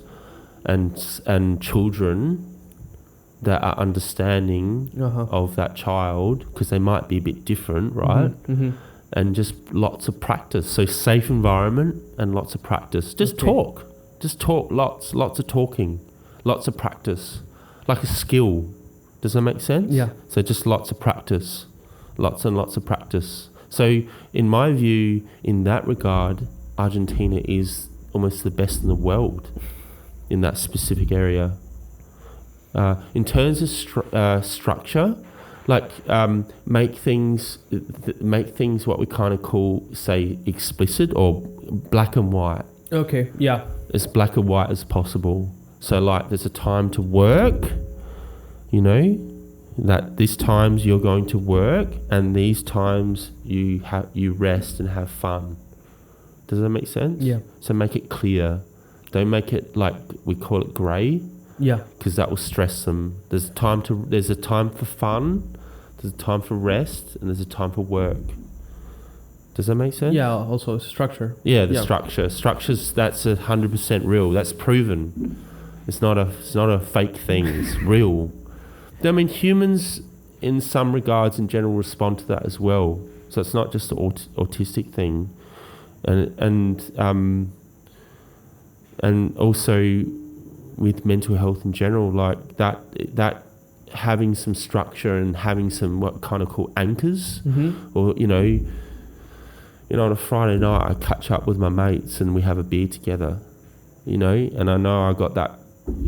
and children that are understanding of that child, because they might be a bit different, right? Mm-hmm. Mm-hmm. And just lots of practice. So safe environment and lots of practice. Just talk. Lots of talking. Lots of practice. Like a skill. Does that make sense? Yeah. So just lots of practice. Lots and lots of practice. So in my view, in that regard, Argentina is almost the best in the world in that specific area. In terms of structure, like make things what we kind of call, say, explicit or black and white. Okay, yeah. As black and white as possible. So like there's a time to work, you know, that these times you're going to work and these times you rest and have fun. Does that make sense? Yeah. So make it clear. Don't make it like we call it grey. Yeah. Because that will stress them. There's a time for fun, there's a time for rest, and there's a time for work. Does that make sense? Yeah, also structure. Yeah, structure. Structure's, that's 100% real. That's proven. It's not a fake thing. It's real. I mean, humans, in some regards, in general, respond to that as well. So it's not just an autistic thing, and also with mental health in general, like that having some structure and having some what kind of called anchors, or you know, on a Friday night I catch up with my mates and we have a beer together, you know, and I know I got that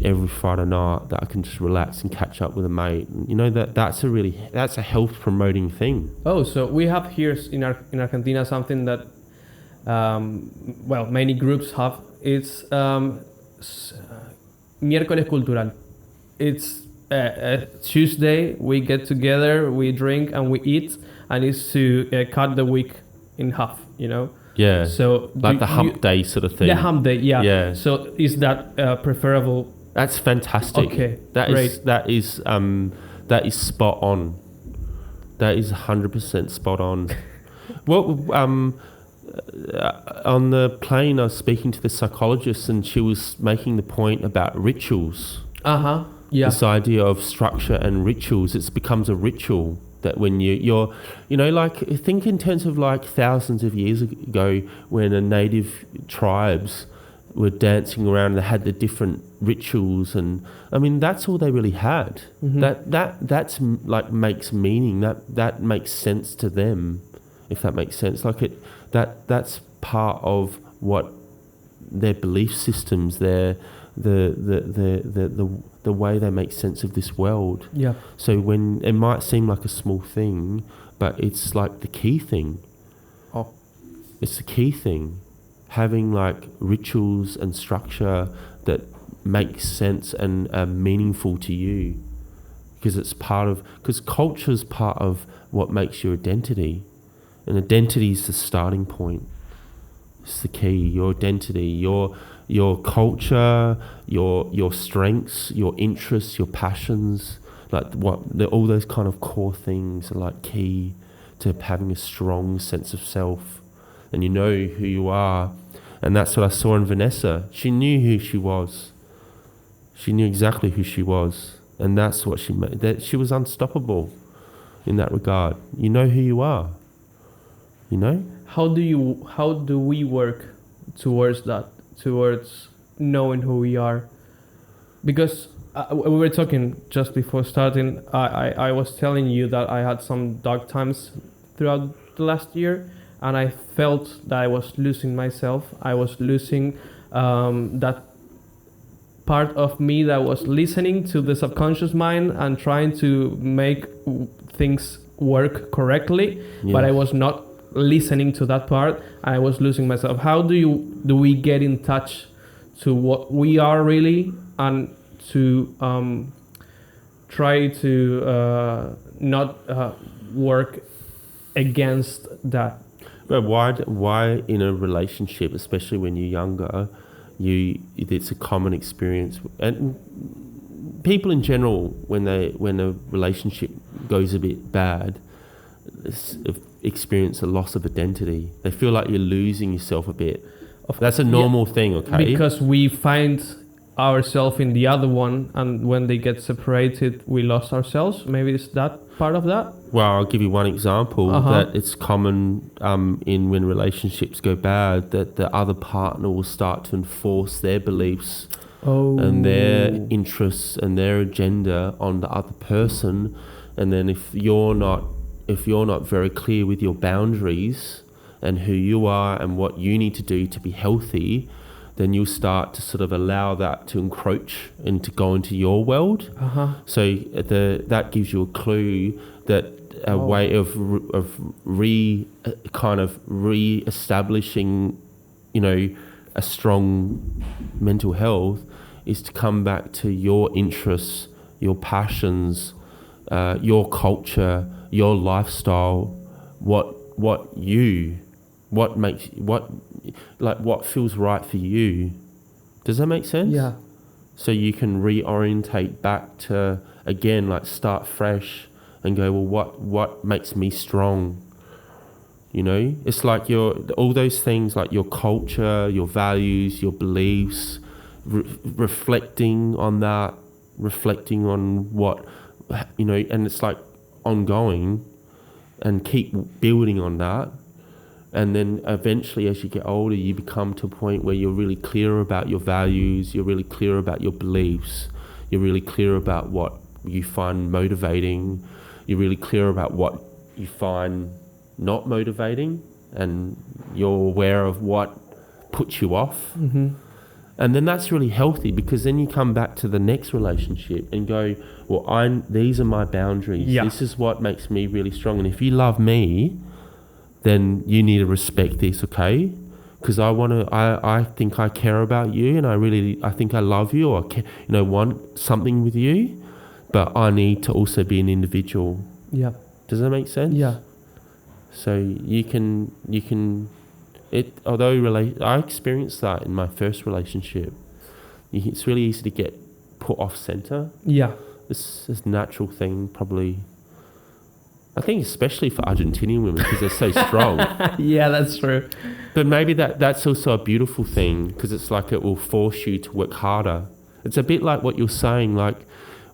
every Friday night that I can just relax and catch up with a mate. And, you know, that's a health promoting thing. Oh, so we have here in Argentina something that many groups have. It's miércoles cultural. It's Tuesday we get together, we drink and we eat, and it's to cut the week in half, you know. Yeah. So like the hump day sort of thing. The hump day, yeah. Yeah. So is that preferable? That's fantastic. Okay. That is spot on. That is 100% spot on. Well, on the plane, I was speaking to the psychologist, and she was making the point about rituals. Yeah. This idea of structure and rituals. It becomes a ritual that when you're, you know, like think in terms of like thousands of years ago when the native tribes were dancing around and they had the different rituals, and I mean that's all they really had. That's like makes meaning. That makes sense to them, if that makes sense. Like that's part of what their belief systems, the way they make sense of this world. Yeah. So when it might seem like a small thing, but it's like the key thing. Oh. It's the key thing. Having like rituals and structure that make sense and are meaningful to you, because culture is part of what makes your identity, and identity is the starting point. It's the key. Your identity, your culture, your strengths, your interests, your passions, like all those kind of core things are like key to having a strong sense of self, and you know who you are. And that's what I saw in Vanessa. She knew who she was. She knew exactly who she was, and that's what she made. That she was unstoppable in that regard. You know who you are. You know. How do we work towards that? Towards knowing who we are? Because we were talking just before starting. I was telling you that I had some dark times throughout the last year, and I felt that I was losing myself. I was losing that part of me that was listening to the subconscious mind and trying to make things work correctly, but I was not listening to that part. I was losing myself. How do we get in touch to what we are really, and to try to not work against that? But why in a relationship, especially when you're younger, it's a common experience, and people in general, when a relationship goes a bit bad, experience a loss of identity. They feel like you're losing yourself a bit. That's a normal thing, okay? Because we find ourselves in the other one, and when they get separated, we lost ourselves. Maybe it's that part of that. Well, I'll give you one example that it's common in when relationships go bad, that the other partner will start to enforce their beliefs and their interests and their agenda on the other person, and then if you're not very clear with your boundaries and who you are and what you need to do to be healthy, then you'll start to sort of allow that to encroach and to go into your world. So that gives you a clue that a way of re-establishing, you know, a strong mental health is to come back to your interests, your passions, your culture, your lifestyle, what feels right for you. Does that make sense? Yeah. So you can reorientate back to, again, like start fresh and go, well, what makes me strong? You know, it's like all those things, like your culture, your values, your beliefs, reflecting on that, reflecting on what, you know, and it's like ongoing, and keep building on that. And then eventually, as you get older, you become to a point where you're really clear about your values, you're really clear about your beliefs, you're really clear about what you find motivating, you're really clear about what you find not motivating, and you're aware of what puts you off. And then that's really healthy, because then you come back to the next relationship and go, well, these are my boundaries. Yeah. This is what makes me really strong. And if you love me, then you need to respect this, okay? Because I think I care about you, and I think I love you, or want something with you. but I need to also be an individual. Yeah. Does that make sense? Yeah. So you can although I experienced that in my first relationship. It's really easy to get put off center. Yeah. It's a natural thing, probably. I think especially for Argentinian women because they're so strong. Yeah, that's true. But maybe that's also a beautiful thing because it's like it will force you to work harder. It's a bit like what you're saying, like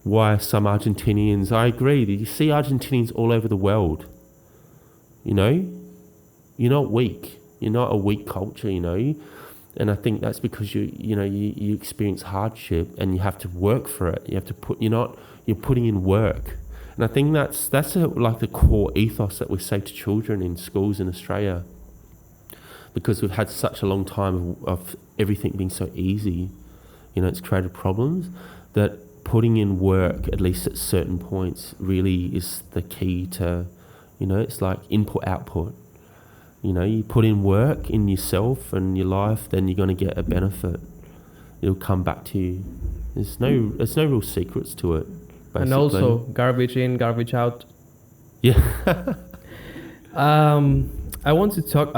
why some Argentinians, I agree, you see Argentinians all over the world. You know? You're not weak. You're not a weak culture, you know? And I think that's because you experience hardship and you have to work for it. You have to you're putting in work. And I think that's like the core ethos that we say to children in schools in Australia. Because we've had such a long time of everything being so easy, it's created problems, that putting in work, at least at certain points, really is the key to, it's like input, output. You put in work in yourself and your life, then you're going to get a benefit. It'll come back to you. There's no real secrets to it, basically. And also, garbage in, garbage out. Yeah. I want to talk...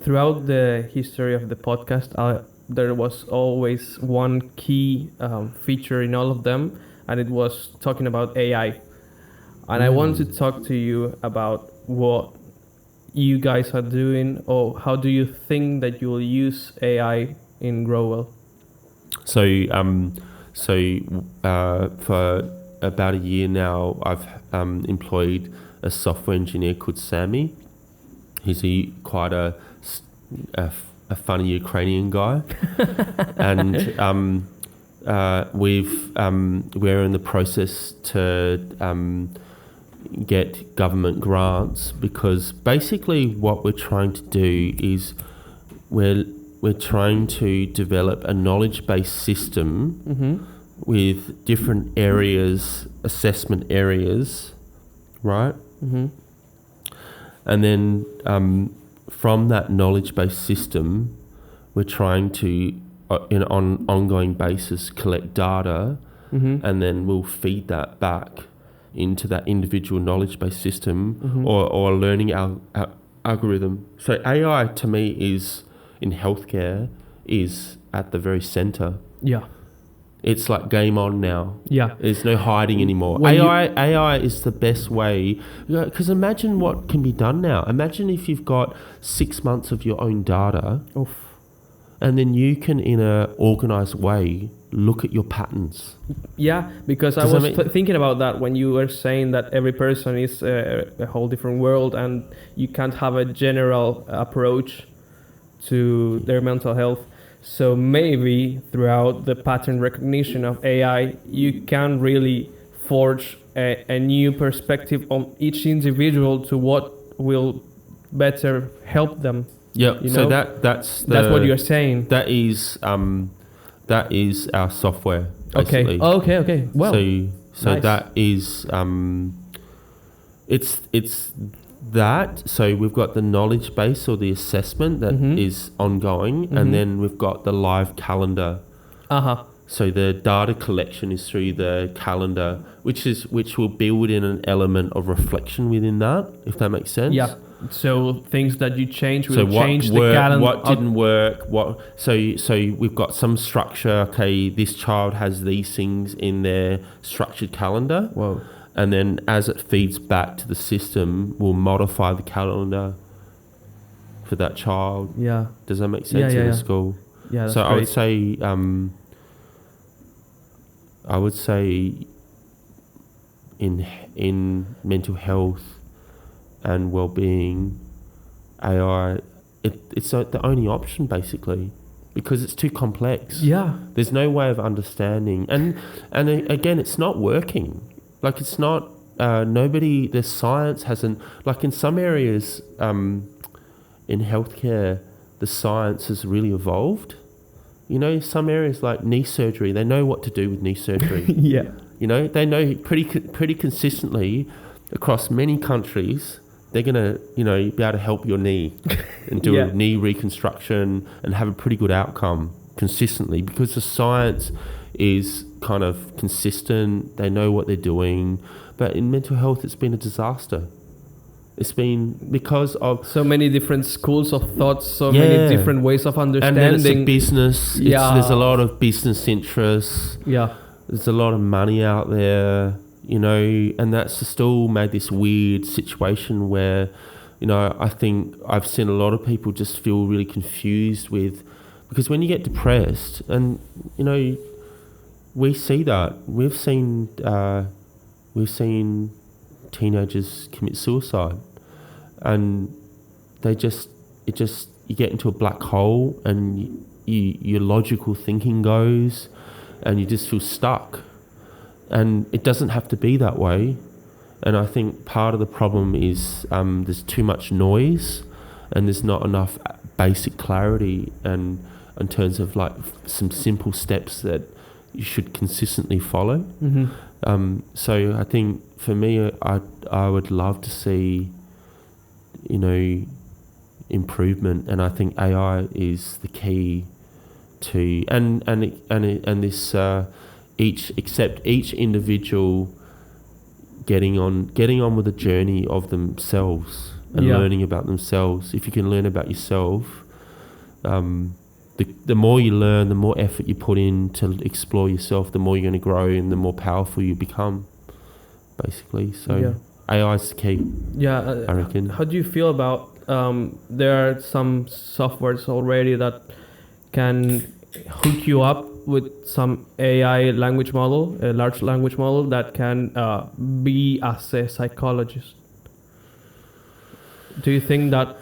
throughout the history of the podcast, there was always one key feature in all of them, and it was talking about AI. And I want to talk to you about what you guys are doing, or how do you think that you will use AI in Grow Well? So for about a year now, I've employed a software engineer called Sammy. He's quite a funny Ukrainian guy, and we're in the process to get government grants, because basically what we're trying to do is we're trying to develop a knowledge-based system with different areas, assessment areas, right? And then from that knowledge-based system, we're trying to, on an ongoing basis, collect data, and then we'll feed that back into that individual knowledge-based system or learning algorithm. So AI, to me, is in healthcare, is at the very center. Yeah. It's like game on now. Yeah. There's no hiding anymore. AI is the best way. Because imagine what can be done now. Imagine if you've got 6 months of your own data. Oof. And then you can, in an organized way, look at your patterns. Yeah, because I was thinking about that when you were saying that every person is a whole different world and you can't have a general approach to their mental health. So maybe throughout the pattern recognition of AI, you can really forge a new perspective on each individual to what will better help them. Yeah, so that's what you're saying. That is our software, basically. Okay. Okay. Well, so nice. That is it's that. So we've got the knowledge base or the assessment that is ongoing, and then we've got the live calendar. So the data collection is through the calendar, which will build in an element of reflection within that, if that makes sense. Yeah. So things that you change will change the calendar. What didn't work? So we've got some structure. Okay, this child has these things in their structured calendar. Whoa. And then as it feeds back to the system, we'll modify the calendar for that child. Yeah. Does that make sense in the school? Yeah. That's so great. I would say in mental health and well-being, AI, it's the only option, basically, because it's too complex. Yeah. There's no way of understanding. And again, it's not working. Like, it's not, the science hasn't, like in some areas in healthcare, the science has really evolved. Some areas like knee surgery, they know what to do with knee surgery. Yeah. They know pretty consistently across many countries, they're going to, be able to help your knee and do a knee reconstruction and have a pretty good outcome consistently, because the science is kind of consistent. They know what they're doing. But in mental health, it's been a disaster. It's been because of so many different schools of thoughts, so many different ways of understanding. And then it's a business. There's a lot of business interests. Yeah. There's a lot of money out there, you know, and that's just all made this weird situation where, you know, I think I've seen a lot of people just feel really confused with, because when you get depressed, and, you know, we see that. We've seen teenagers commit suicide, and you get into a black hole, and your logical thinking goes, and you just feel stuck. And it doesn't have to be that way. And I think part of the problem is there's too much noise, and there's not enough basic clarity, and in terms of like some simple steps that you should consistently follow. So I think for me, I would love to see, you know, improvement, and I think AI is the key to and this each individual getting on with the journey of themselves and learning about themselves. If you can learn about yourself, the more you learn, the more effort you put in to explore yourself, the more you're going to grow and the more powerful you become, basically. So AI is the key. Yeah, I reckon. How do you feel about there are some softwares already that can hook you up with some AI language model, a large language model that can be as a psychologist? Do you think that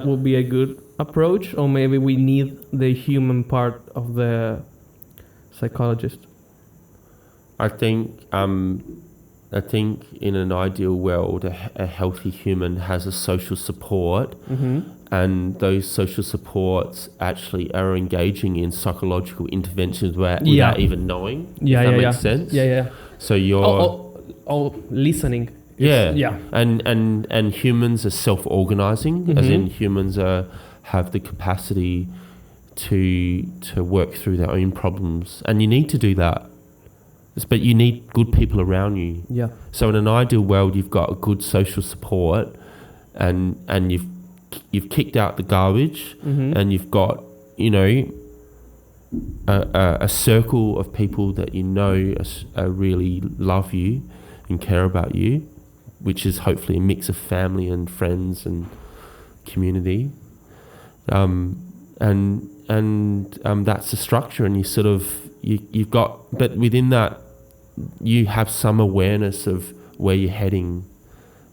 will be a good approach, or maybe we need the human part of the psychologist? I think in an ideal world, a healthy human has a social support, and those social supports actually are engaging in psychological interventions without even knowing. That makes sense. So you're listening. And humans are self-organizing, as in humans have the capacity to work through their own problems, and you need to do that. But you need good people around you. Yeah. So in an ideal world, you've got a good social support, and you've kicked out the garbage, and you've got, you know, a circle of people that you know really love you and care about you, which is hopefully a mix of family and friends and community. And that's the structure, and you sort of you've got, but within that, you have some awareness of where you're heading,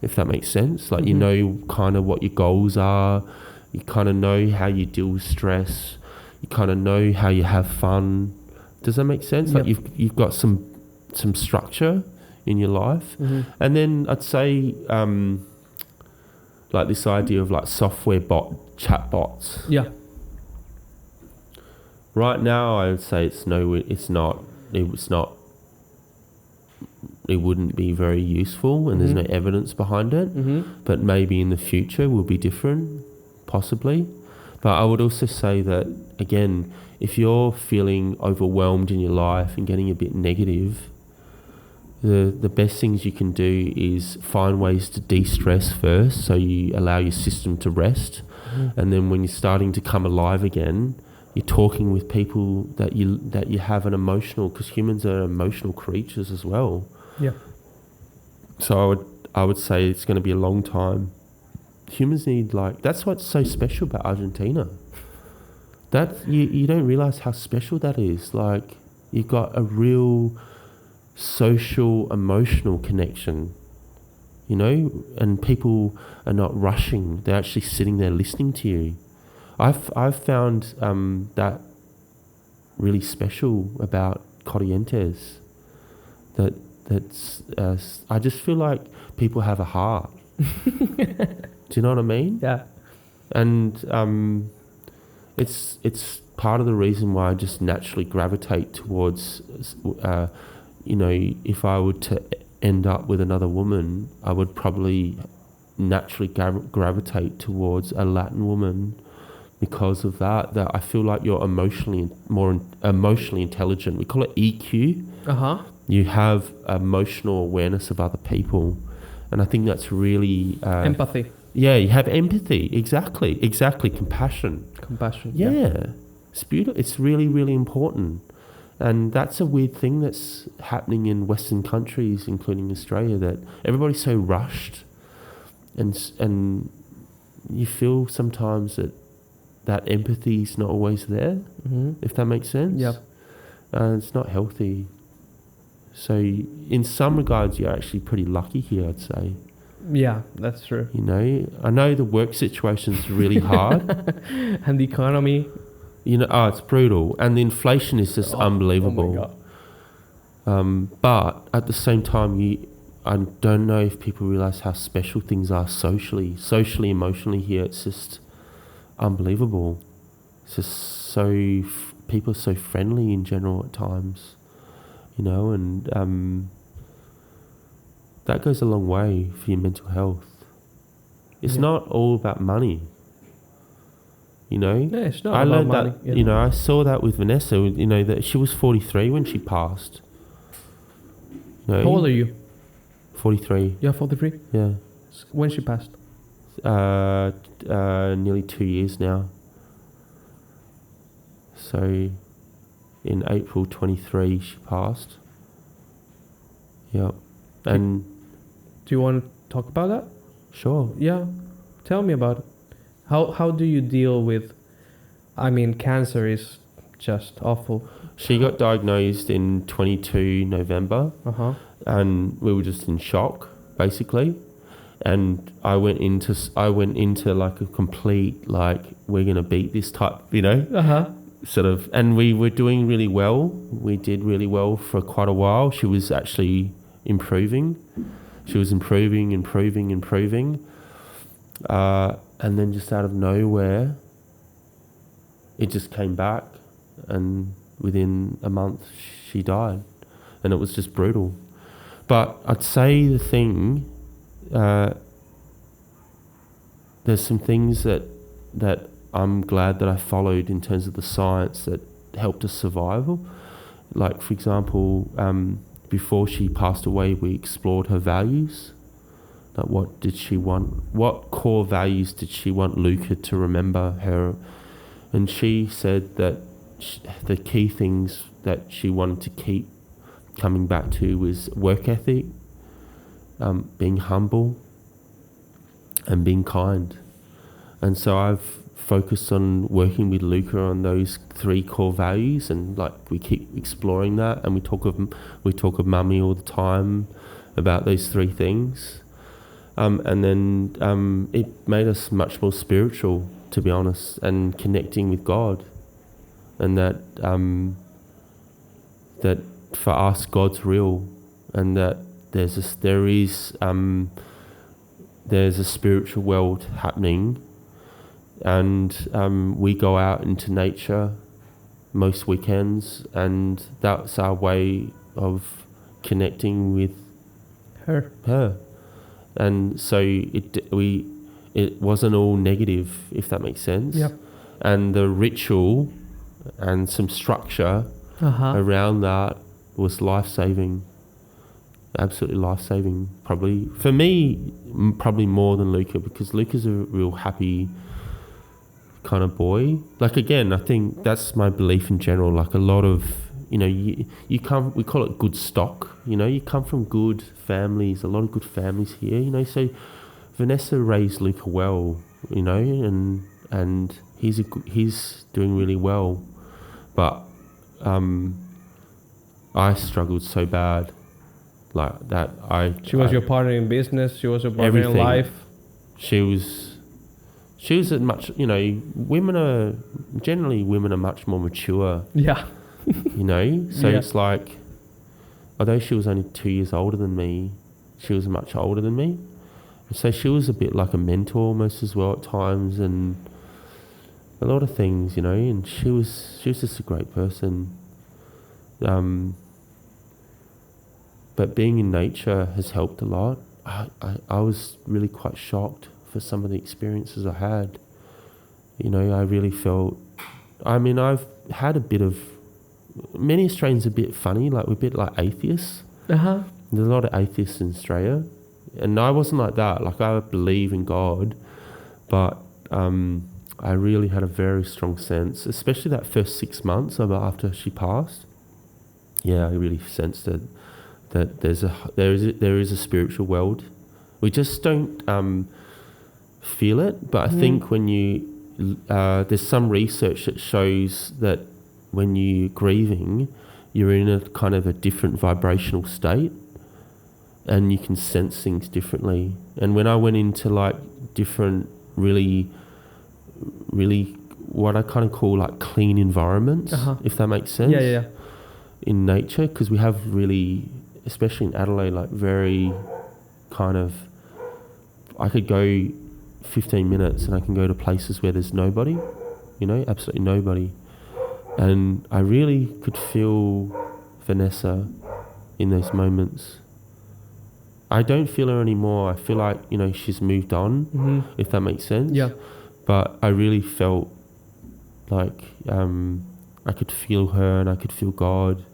if that makes sense. Like, you know kind of what your goals are, you kind of know how you deal with stress, you kind of know how you have fun. Does that make sense? Like you've got some structure in your life. And then I'd say like this idea of like software chat bots. Yeah. Right now, I would say it wouldn't be very useful, and there's no evidence behind it. But maybe in the future will be different, possibly. But I would also say that, again, if you're feeling overwhelmed in your life and getting a bit negative, the best things you can do is find ways to de-stress first, so you allow your system to rest. And then when you're starting to come alive again, you're talking with people that you have an emotional, because humans are emotional creatures as well. Yeah. So I would say it's going to be a long time. Humans need, like, that's what's so special about Argentina. That you don't realize how special that is. Like, you've got a real social, emotional connection, you know, and people are not rushing. They're actually sitting there listening to you. I've found that really special about Corrientes. That's I just feel like people have a heart. Do you know what I mean? Yeah. And it's part of the reason why I just naturally gravitate towards, you know, if I were to end up with another woman, I would probably naturally gravitate towards a Latin woman, because of that I feel like you're more emotionally intelligent. We call it EQ. You have emotional awareness of other people, and I think that's really empathy. Yeah, you have empathy. Exactly. Compassion. Yeah. It's beautiful. It's really, really important. And that's a weird thing that's happening in Western countries, including Australia, that everybody's so rushed, and you feel sometimes that empathy is not always there, if that makes sense. Yeah. It's not healthy. So in some regards, you're actually pretty lucky here, I'd say. Yeah, that's true. You know, I know the work situation's really hard. And the economy. You know, it's brutal. And the inflation is just unbelievable. Oh my God. But at the same time, I don't know if people realise how special things are socially, emotionally here. It's just unbelievable. It's just people are so friendly in general at times, you know, and that goes a long way for your mental health. It's not all about money, you know. Yeah, it's not about money. That, you know, I saw that with Vanessa, you know, that she was 43 when she passed. You know, how old are you? 43. You're 43? Yeah. When she passed? Nearly 2 years now. So in April 23 she passed. Yeah. And do you want to talk about that? Sure. Yeah. Tell me about it. How do you deal with, I mean, cancer is just awful. She got diagnosed in 22 November. And we were just in shock, basically. And I went into like a complete, like, we're going to beat this type, you know, sort of. And we were doing really well. We did really well for quite a while. She was actually improving. She was improving. And then just out of nowhere, it just came back. And within a month, she died. And it was just brutal. But I'd say the thing, there's some things that I'm glad that I followed in terms of the science that helped us survive. Like, for example, before she passed away, we explored her values. Like, what did she want? What core values did she want Luca to remember her? And she said that the key things that she wanted to keep coming back to was work ethic, being humble, and being kind. And so I've focused on working with Luca on those 3 core values, and like we keep exploring that, and we talk of mummy all the time about those 3 things. And then it made us much more spiritual, to be honest, and connecting with God, and that for us God's real, and that there's a spiritual world happening, and we go out into nature most weekends, and that's our way of connecting with her. And so it wasn't all negative, if that makes sense. Yep. And the ritual and some structure around that was life-saving. Absolutely life-saving, probably. For me, probably more than Luca, because Luca's a real happy kind of boy. Like, again, I think that's my belief in general. Like, a lot of, you know, we call it good stock. You know, you come from good families, a lot of good families here, you know. So Vanessa raised Luca well, you know, and he's doing really well. But I struggled so bad, like that. She was your partner in business. She was your partner in life. She was as much, you know. Women are much more mature. Yeah. You know, so it's like, although she was only 2 years older than me, she was much older than me. So she was a bit like a mentor almost as well at times, and a lot of things, you know. And she was just a great person. But being in nature has helped a lot. I was really quite shocked for some of the experiences I had. I really felt, I've had a bit of, many Australians are a bit funny, like we're a bit like atheists. Uh-huh. There's a lot of atheists in Australia. And I wasn't like that. Like, I believe in God, but I really had a very strong sense, especially that first 6 months after she passed. Yeah, I really sensed that there is a spiritual world. We just don't feel it. But I think when there's some research that shows that when you're grieving, you're in a kind of a different vibrational state, and you can sense things differently. And when I went into like different, really what I kind of call like clean environments, if that makes sense. Yeah. In nature, because we have really, especially in Adelaide, like very kind of, I could go 15 minutes and I can go to places where there's nobody, absolutely nobody. And I really could feel Vanessa in those moments. I don't feel her anymore. I feel like, she's moved on, if that makes sense. Yeah. But I really felt like I could feel her and I could feel God.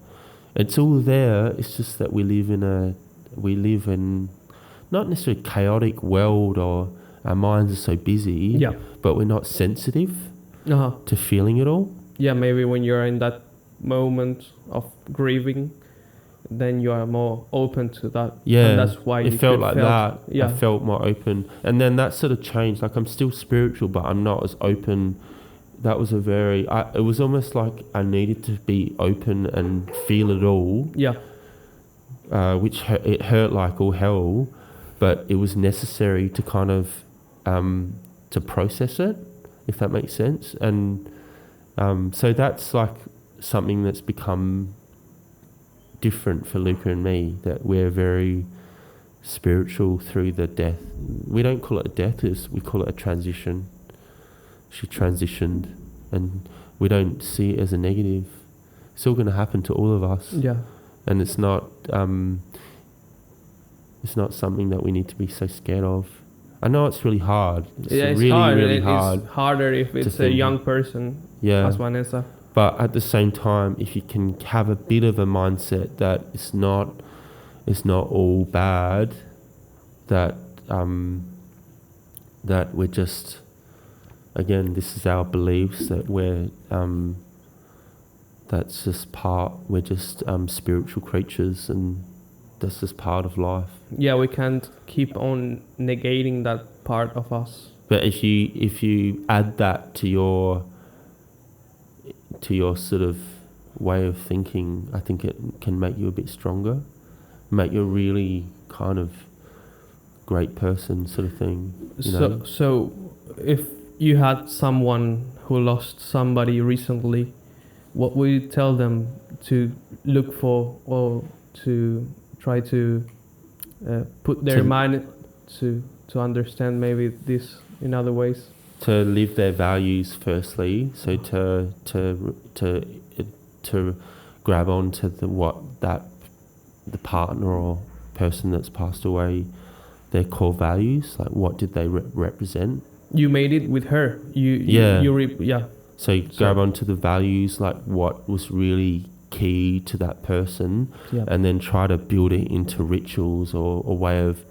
It's all there. It's just that we live in not necessarily chaotic world, or our minds are so busy, but we're not sensitive to feeling it all. Yeah, maybe when you're in that moment of grieving, then you are more open to that. Yeah, and that's why it felt like that. Yeah. I felt more open, and then that sort of changed. Like, I'm still spiritual, but I'm not as open. That was it was almost like I needed to be open and feel it all. Yeah. Which it hurt like all hell, but it was necessary to kind of to process it, if that makes sense. And so that's like something that's become different for Luca and me, that we're very spiritual through the death. We don't call it a death, we call it a transition. She transitioned, and we don't see it as a negative. It's all going to happen to all of us. Yeah. And it's not something that we need to be so scared of. I know it's really hard. It's really hard. Really hard. It's harder if it's a young person, as Vanessa. But at the same time, if you can have a bit of a mindset that it's not all bad, that we're just, again, this is our beliefs, that that's just we're just spiritual creatures, and that's just part of life. Yeah, we can't keep on negating that part of us. But if you add that to your sort of way of thinking, I think it can make you a bit stronger, make you a really kind of great person, sort of thing. So if you had someone who lost somebody recently, what would you tell them to look for, or to try to put their mind to understand maybe this in other ways? To live their values firstly, so to grab onto the partner or person that's passed away, their core values, like what did they represent. You made it with her. So grab onto the values, like what was really key to that person, and then try to build it into rituals or a way of,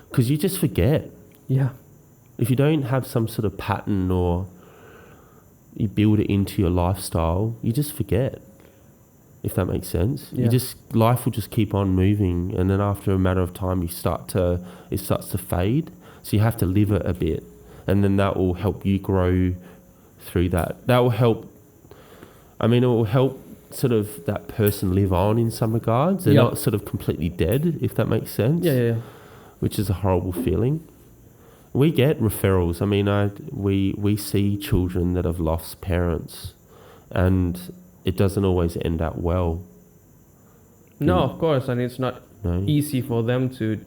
because you just forget. Yeah. If you don't have some sort of pattern or you build it into your lifestyle, you just forget, if that makes sense. Yeah. Life will just keep on moving, and then after a matter of time it starts to fade. So you have to live it a bit, and then that will help you grow through that. That will help. It will help sort of that person live on in some regards. They're not sort of completely dead, if that makes sense. Yeah. Which is a horrible feeling. We get referrals. We see children that have lost parents, and it doesn't always end out well. No, of course, and it's not easy for them to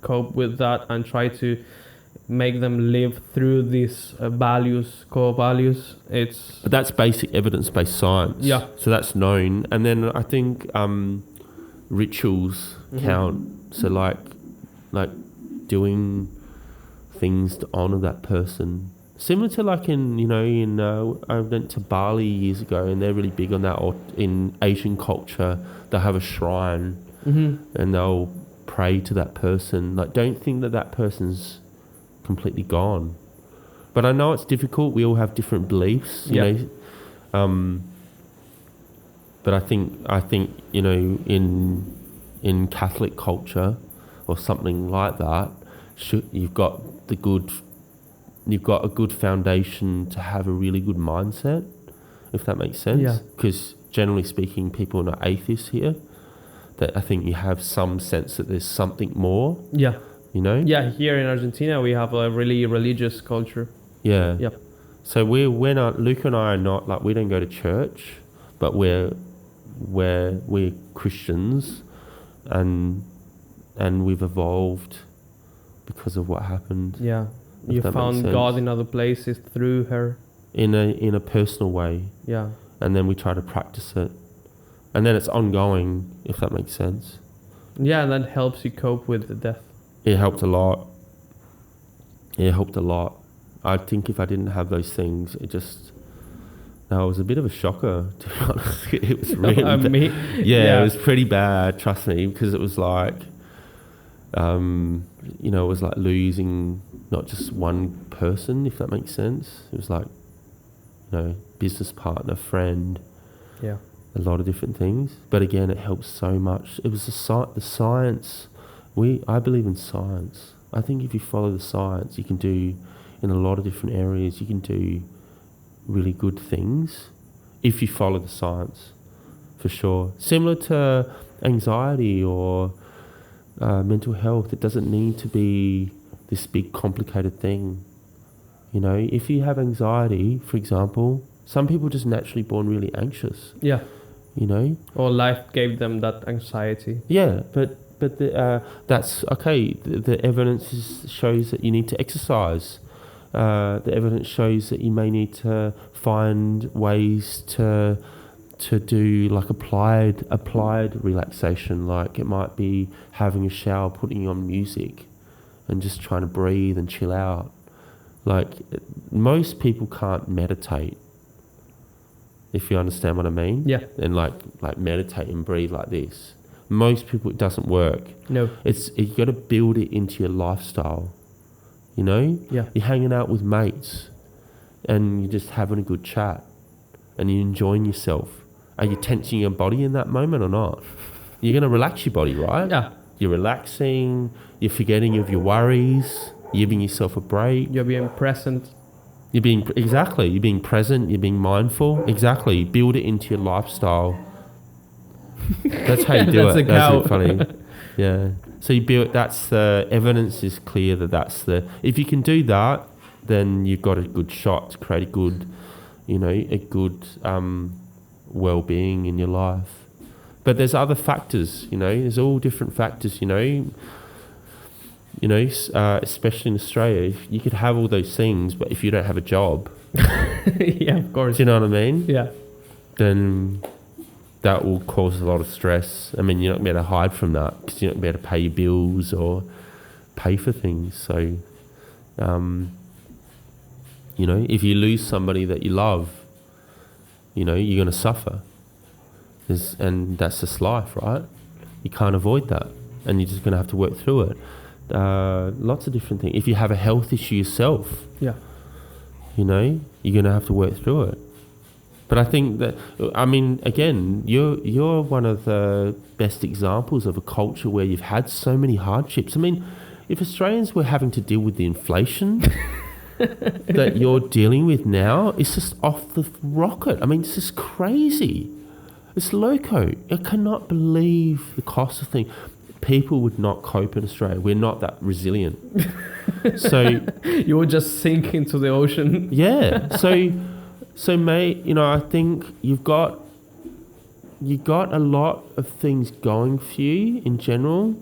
cope with that and try to make them live through these core values. But that's basic evidence-based science. Yeah. So that's known, and then I think rituals count. So like doing things to honour that person. Similar to like I went to Bali years ago, and they're really big on that. Or in Asian culture, they have a shrine, and they'll pray to that person. Like, don't think that person's completely gone. But I know it's difficult. We all have different beliefs, you know. But I think in Catholic culture or something like that, you've got a good foundation to have a really good mindset, if that makes sense. Yeah. Because generally speaking, people are not atheists here. That I think you have some sense that there's something more. Yeah. You know? Yeah, here in Argentina we have a really religious culture. Yeah. Yep. So Luca and I are not like, we don't go to church, but we're Christians, and we've evolved because of what happened. Yeah. You found God in other places through her. In a personal way. Yeah. And then we try to practice it. And then it's ongoing, if that makes sense. Yeah, and that helps you cope with the death. It helped a lot. I think if I didn't have those things, it was a bit of a shocker, to be honest. It was really it was pretty bad, trust me, because it was like, it was like losing not just one person, if that makes sense. It was like, business partner, friend, a lot of different things. But again, it helps so much. It was the science. I believe in science. I think if you follow the science, you can do, in a lot of different areas, you can do really good things if you follow the science, for sure. Similar to anxiety or mental health, it doesn't need to be this big complicated thing. If you have anxiety, for example, some people are just naturally born really anxious. Yeah. Or life gave them that anxiety. Yeah, but that's okay. The evidence shows that you need to exercise. The evidence shows that you may need to find ways to do like applied relaxation. Like it might be having a shower, putting on music, and just trying to breathe and chill out. Like most people can't meditate, if you understand what I mean. Yeah. And like meditate and breathe like this. Most people, it doesn't work. No. You got to build it into your lifestyle. Yeah. You're hanging out with mates and you're just having a good chat and you're enjoying yourself. Are you tensing your body in that moment or not? You're going to relax your body, right? Yeah. You're relaxing, you're forgetting of your worries, you're giving yourself a break. You're being present. You're being present, you're being mindful. Exactly. Build it into your lifestyle. That's how you do it. That's funny. Yeah. So you build, that's the evidence is clear if you can do that, then you've got a good shot to create a good well-being in your life. But there's other factors, there's all different factors, especially in Australia, you could have all those things, but if you don't have a job, yeah, of course. Do you know what I mean? Yeah. Then that will cause a lot of stress. I mean, you're not going to be able to hide from that because you're not going to be able to pay your bills or pay for things. So, if you lose somebody that you love, you're going to suffer. And that's just life, right? You can't avoid that. And you're just going to have to work through it. Lots of different things. If you have a health issue yourself, yeah, you're going to have to work through it. But I think that, again, you're one of the best examples of a culture where you've had so many hardships. I mean, if Australians were having to deal with the inflation that you're dealing with now, it's just off the rocket. I mean, it's just crazy. It's loco. I cannot believe the cost of things. People would not cope in Australia. We're not that resilient. So you would just sink into the ocean. Yeah. So mate, I think you've got a lot of things going for you in general.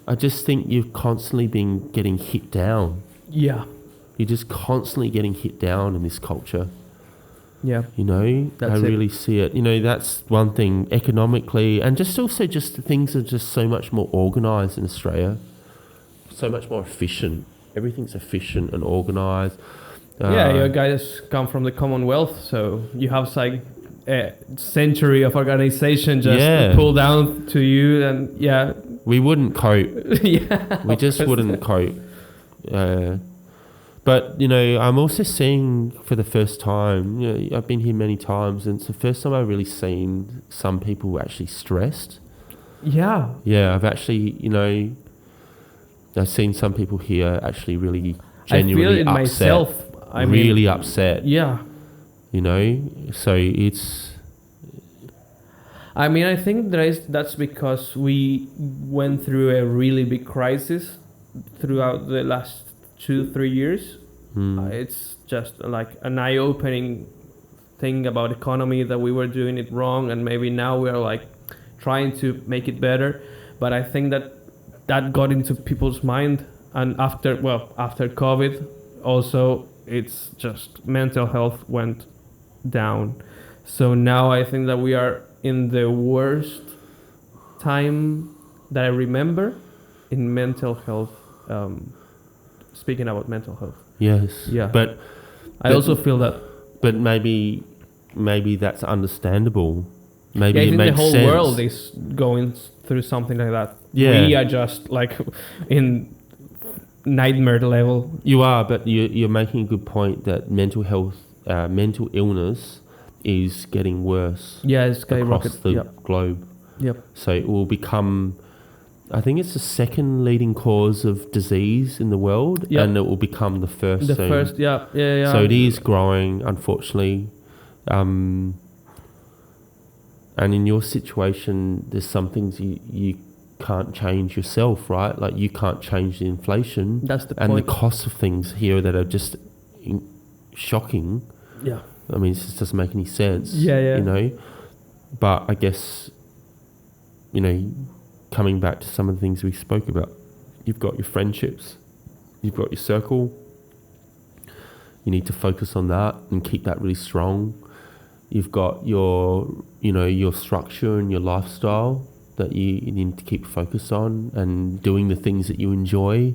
I just think you've constantly been getting hit down. Yeah. You're just constantly getting hit down in this culture. Yeah. I really see it. That's one thing economically, and just things are just so much more organised in Australia, so much more efficient. everything's efficient and organized. You guys come from the Commonwealth, so you have like a century of organization just pull down to you, and we wouldn't cope. We just wouldn't cope. But I'm also seeing for the first time, I've been here many times, and it's the first time I've really seen some people actually stressed. I've actually I've seen some people here actually really genuinely upset. Myself. Really upset. Yeah. So it's... I think that's because we went through a really big crisis throughout the last 2-3 years. It's just like an eye-opening thing about economy, that we were doing it wrong, and maybe now we're like trying to make it better. But I think that got into people's mind, and after COVID also, it's just mental health went down. So now I think that we are in the worst time that I remember in mental health, speaking about mental health. Yes. Yeah. But I also feel that. But maybe that's understandable. Maybe I it think makes the whole sense. world is going through something like that. Yeah. We are just like in nightmare level. You are, but you're making a good point that mental health, mental illness is getting worse. Yeah, it's across the globe. Yep. So it will become, I think it's the second leading cause of disease in the world, and it will become the first soon. First, yeah. So it is growing, unfortunately. And in your situation, there's some things you can't change yourself, right? Like you can't change the inflation. That's the and point. The cost of things here that are just shocking. Yeah. I mean, it just doesn't make any sense. Yeah. But I guess, coming back to some of the things we spoke about, you've got your friendships, you've got your circle. You need to focus on that and keep that really strong. You've got your structure and your lifestyle that you need to keep focus on, and doing the things that you enjoy,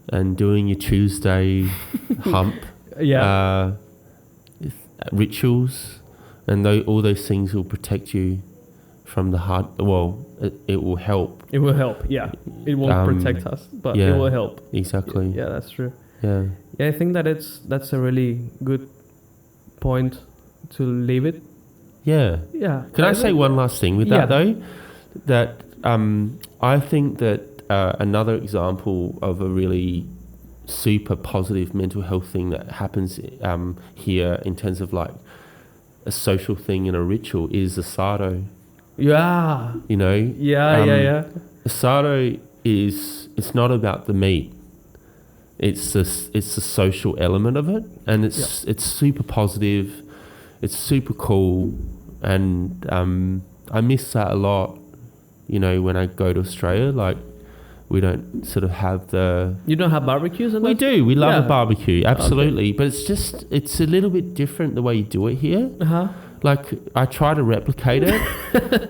and doing your Tuesday hump rituals, and all those things will protect you from the hard. Well, it will help. It will help. Yeah, it won't protect us, but it will help. Exactly. Yeah, that's true. Yeah. I think that's a really good point to leave it. Yeah. Yeah. Can I say one last thing with that though? That I think that another example of a really super positive mental health thing that happens here in terms of like a social thing and a ritual is asado. Yeah. Asado it's not about the meat. It's the social element of it, and it's super positive. It's super cool, and I miss that a lot. When I go to Australia, like we don't sort of have the... You don't have barbecues? We do. We love a barbecue, absolutely. Okay. But it's a little bit different the way you do it here. Like I try to replicate it,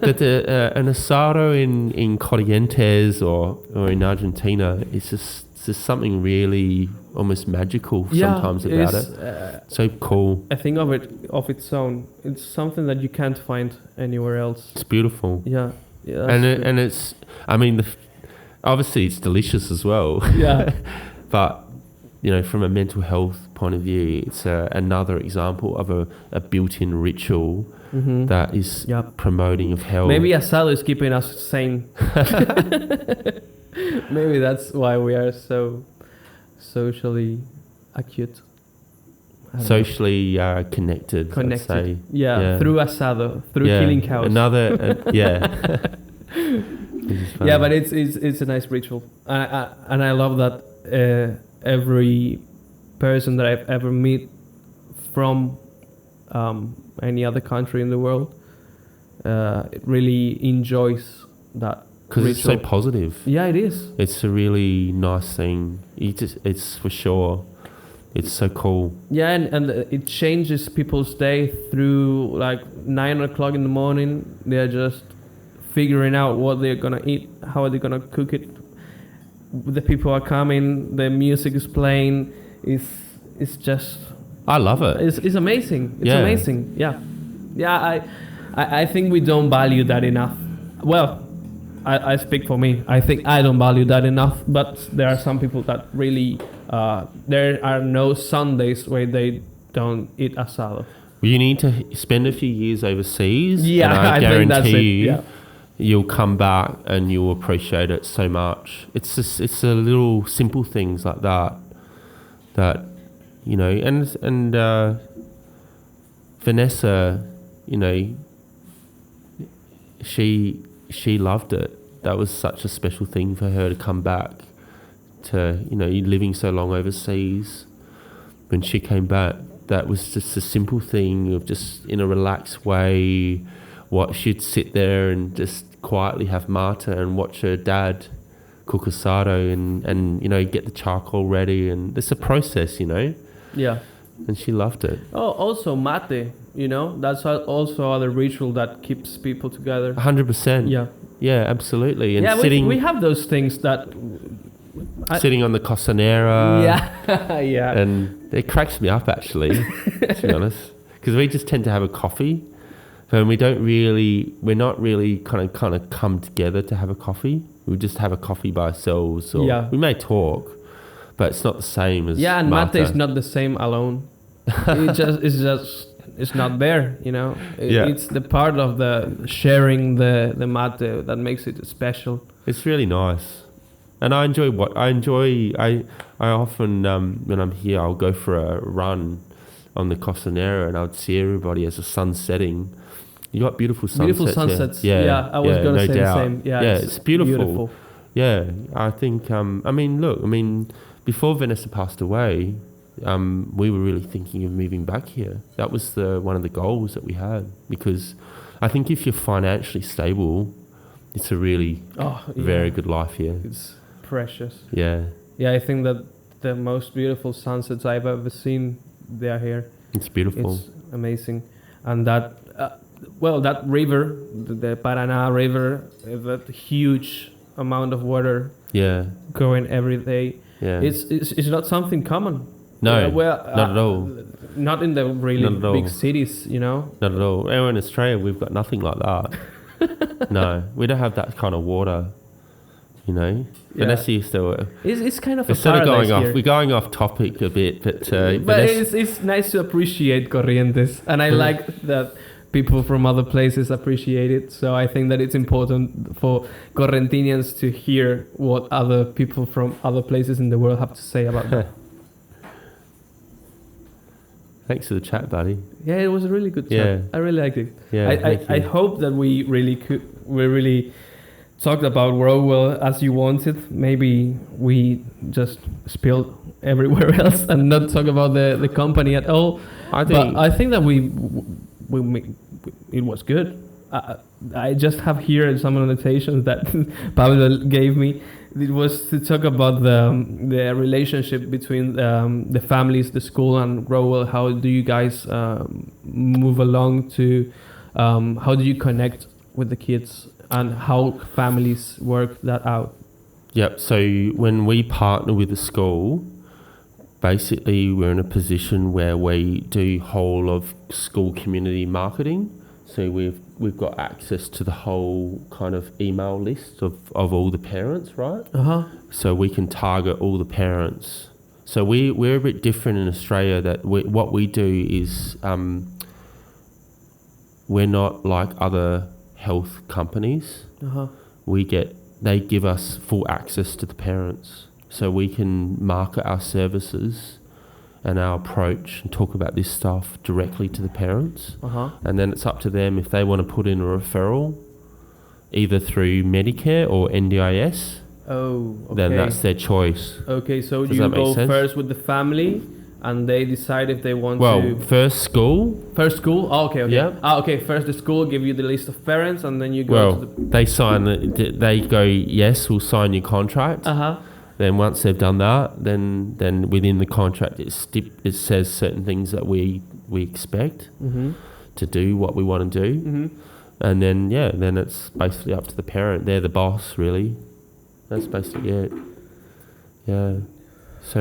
but an asado in Corrientes or in Argentina, it's just something really almost magical sometimes about it. So cool. I think of it of its own. It's something that you can't find anywhere else. It's beautiful. Yeah. And it's, I mean, obviously it's delicious as well. Yeah. But from a mental health point of view, it's another example of a built-in ritual that is promoting of health. Maybe asado is keeping us sane. Maybe that's why we are so socially acute. Socially connected. Connected. Yeah, through asado, through killing cows. Yeah, but it's a nice ritual, and I love that every person that I've ever met from any other country in the world really enjoys that. Because it's so positive. Yeah, it is. It's a really nice thing. It's for sure. It's so cool. Yeah, and it changes people's day through like 9 o'clock in the morning. They're just figuring out what they're gonna eat, how are they gonna cook it, the people are coming, the music is playing. It's just. I love it. It's amazing. It's amazing. Yeah. I think we don't value that enough. Well, I speak for me. I think I don't value that enough. But there are some people that really. There are no Sundays where they don't eat asado. You need to spend a few years overseas. Yeah, and I think that's it. guarantee Yeah. you'll come back and you'll appreciate it so much. It's the little simple things like that, you know, and Vanessa, you know, she loved it. That was such a special thing for her to come back to, you know, living so long overseas. When she came back, that was just a simple thing of just in a relaxed way. What she'd sit there and just quietly have mate and watch her dad cook asado and you know, get the charcoal ready, and it's a process, you know. Yeah. And she loved it. Oh, also mate, you know, that's also other ritual that keeps people together. 100%. Yeah. Yeah, absolutely. And yeah, sitting, we have those things that. Sitting on the cocinera. Yeah. Yeah. And it cracks me up actually, to be honest, because we just tend to have a coffee. And we're not really kind of come together to have a coffee. We just have a coffee by ourselves, or we may talk, but it's not the same as and mate is not the same alone. It's not there, you know. It's the part of the sharing the mate that makes it special. It's really nice, and I often when I'm here, I'll go for a run on the cocinera, and I would see everybody as the sun's setting. You got beautiful sunsets. Beautiful sunsets. Yeah, I was going to say the same. Yeah, it's beautiful. Yeah, I think. Before Vanessa passed away, we were really thinking of moving back here. That was one of the goals that we had, because I think if you're financially stable, it's a really very good life here. It's precious. Yeah. Yeah, I think that the most beautiful sunsets I've ever seen, they are here. It's beautiful. It's amazing, and that. That river, the Paraná River, that huge amount of water going every day. Yeah. It's not something common. No, not at all. Not in the really big cities, you know. Not at all. And in Australia, we've got nothing like that. No, we don't have that kind of water. You know, Vanessa used to. It's kind of a paradise here. We're going off topic a bit, but it's nice to appreciate Corrientes, and I like that. People from other places appreciate it, so I think that it's important for Correntinians to hear what other people from other places in the world have to say about that. Thanks for the chat, buddy. Yeah, it was a really good chat. I really liked it. Yeah, I hope that we really talked about Grow Well as you wanted. Maybe we just spilled everywhere else and not talk about the company at all. I think that it was good. I just have here some annotations that Pablo gave me. It was to talk about the relationship between the families, the school, and Grow Well. How do you guys move along to? How do you connect with the kids, and how families work that out? Yep. So when we partner with the school, basically we're in a position where we do whole of school community marketing. So we've got access to the whole kind of email list of all the parents, right? So we can target all the parents. So we're a bit different in Australia, that what we do is we're not like other health companies. They give us full access to the parents. So we can market our services and our approach and talk about this stuff directly to the parents. And then it's up to them if they want to put in a referral, either through Medicare or NDIS. Oh, okay. Then that's their choice. Okay, so you go first with the family and they decide if they want to... Well, first school. First school? Oh, okay. Yeah. Okay, first the school give you the list of parents and then you go to the... They sign, they go, yes, we'll sign your contract. Then once they've done that, then within the contract it says certain things that we expect to do what we want to do, and then it's basically up to the parent. They're the boss, really. That's basically it. Yeah. So,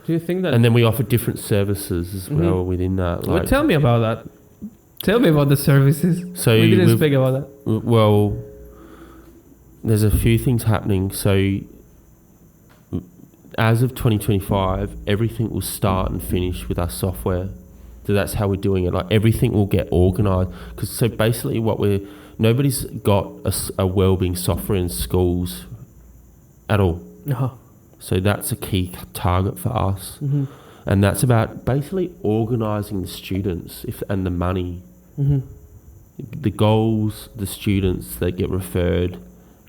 do you think that? And then we offer different services as well within that. Well, tell me about that. Tell me about the services. So we didn't speak about that. Well, there's a few things happening. So as of 2025, everything will start and finish with our software. So that's how we're doing it. Like everything will get organised. So basically nobody's got a wellbeing software in schools at all. Uh-huh. So that's a key target for us. Mm-hmm. And that's about basically organising the students and the money. Mm-hmm. The goals, the students that get referred,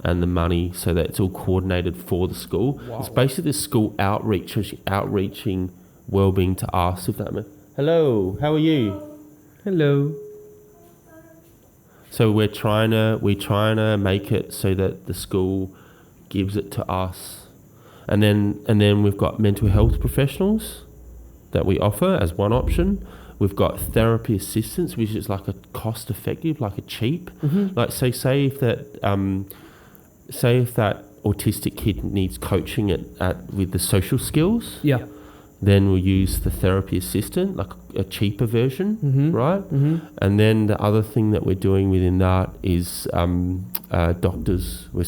and the money, so that it's all coordinated for the school. Wow. It's basically the school outreaching wellbeing to us. If that makes. Hello, how are you? Hello. So we're trying to make it so that the school gives it to us, and then we've got mental health professionals that we offer as one option. We've got therapy assistance, which is like a cost effective, like a cheap. Mm-hmm. Like say if that autistic kid needs coaching with the social skills. Yeah. Then we'll use the therapy assistant, like a cheaper version, right? Mm-hmm. And then the other thing that we're doing within that is doctors. We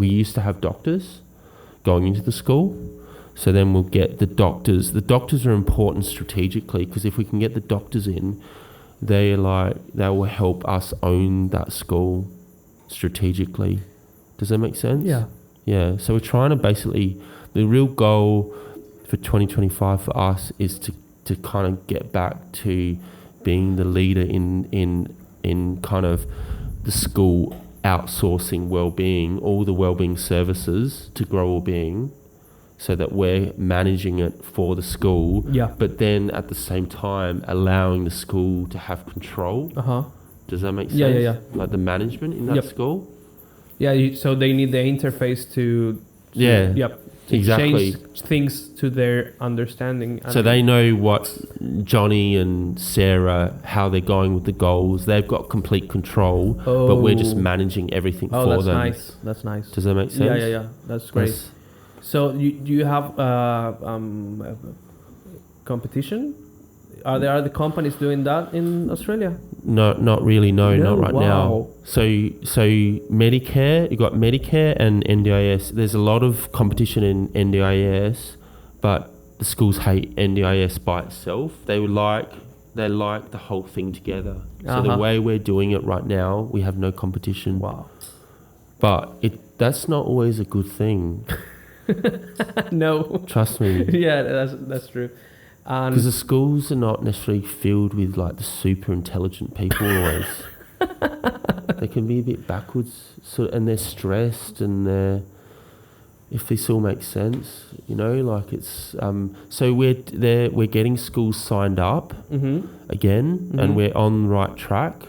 used to have doctors going into the school. So then we'll get the doctors. The doctors are important strategically because if we can get the doctors in, they will help us own that school strategically. Does that make sense? Yeah. Yeah. So we're trying to basically, the real goal for 2025 for us is to kind of get back to being the leader in kind of the school outsourcing wellbeing, all the wellbeing services to Grow Wellbeing, so that we're managing it for the school, but then at the same time allowing the school to have control. Uh-huh. Does that make sense? Yeah. Like the management in that school? Yeah, so they need the interface to exactly. change things to their understanding. So they know what Johnny and Sarah, how they're going with the goals. They've got complete control, but we're just managing everything for them. That's nice. Does that make sense? Yeah. That's great. So do you have competition? Are there other companies doing that in Australia? No, not really. No, not right now. So Medicare, you got Medicare and NDIS. There's a lot of competition in NDIS, but the schools hate NDIS by itself. They like the whole thing together. So the way we're doing it right now, we have no competition. Wow. But that's not always a good thing. No. Trust me. Yeah, that's true. Because the schools are not necessarily filled with like the super intelligent people always. They can be a bit backwards, and they're stressed, and if this all makes sense, like it's. So we're getting schools signed up again, and we're on the right track.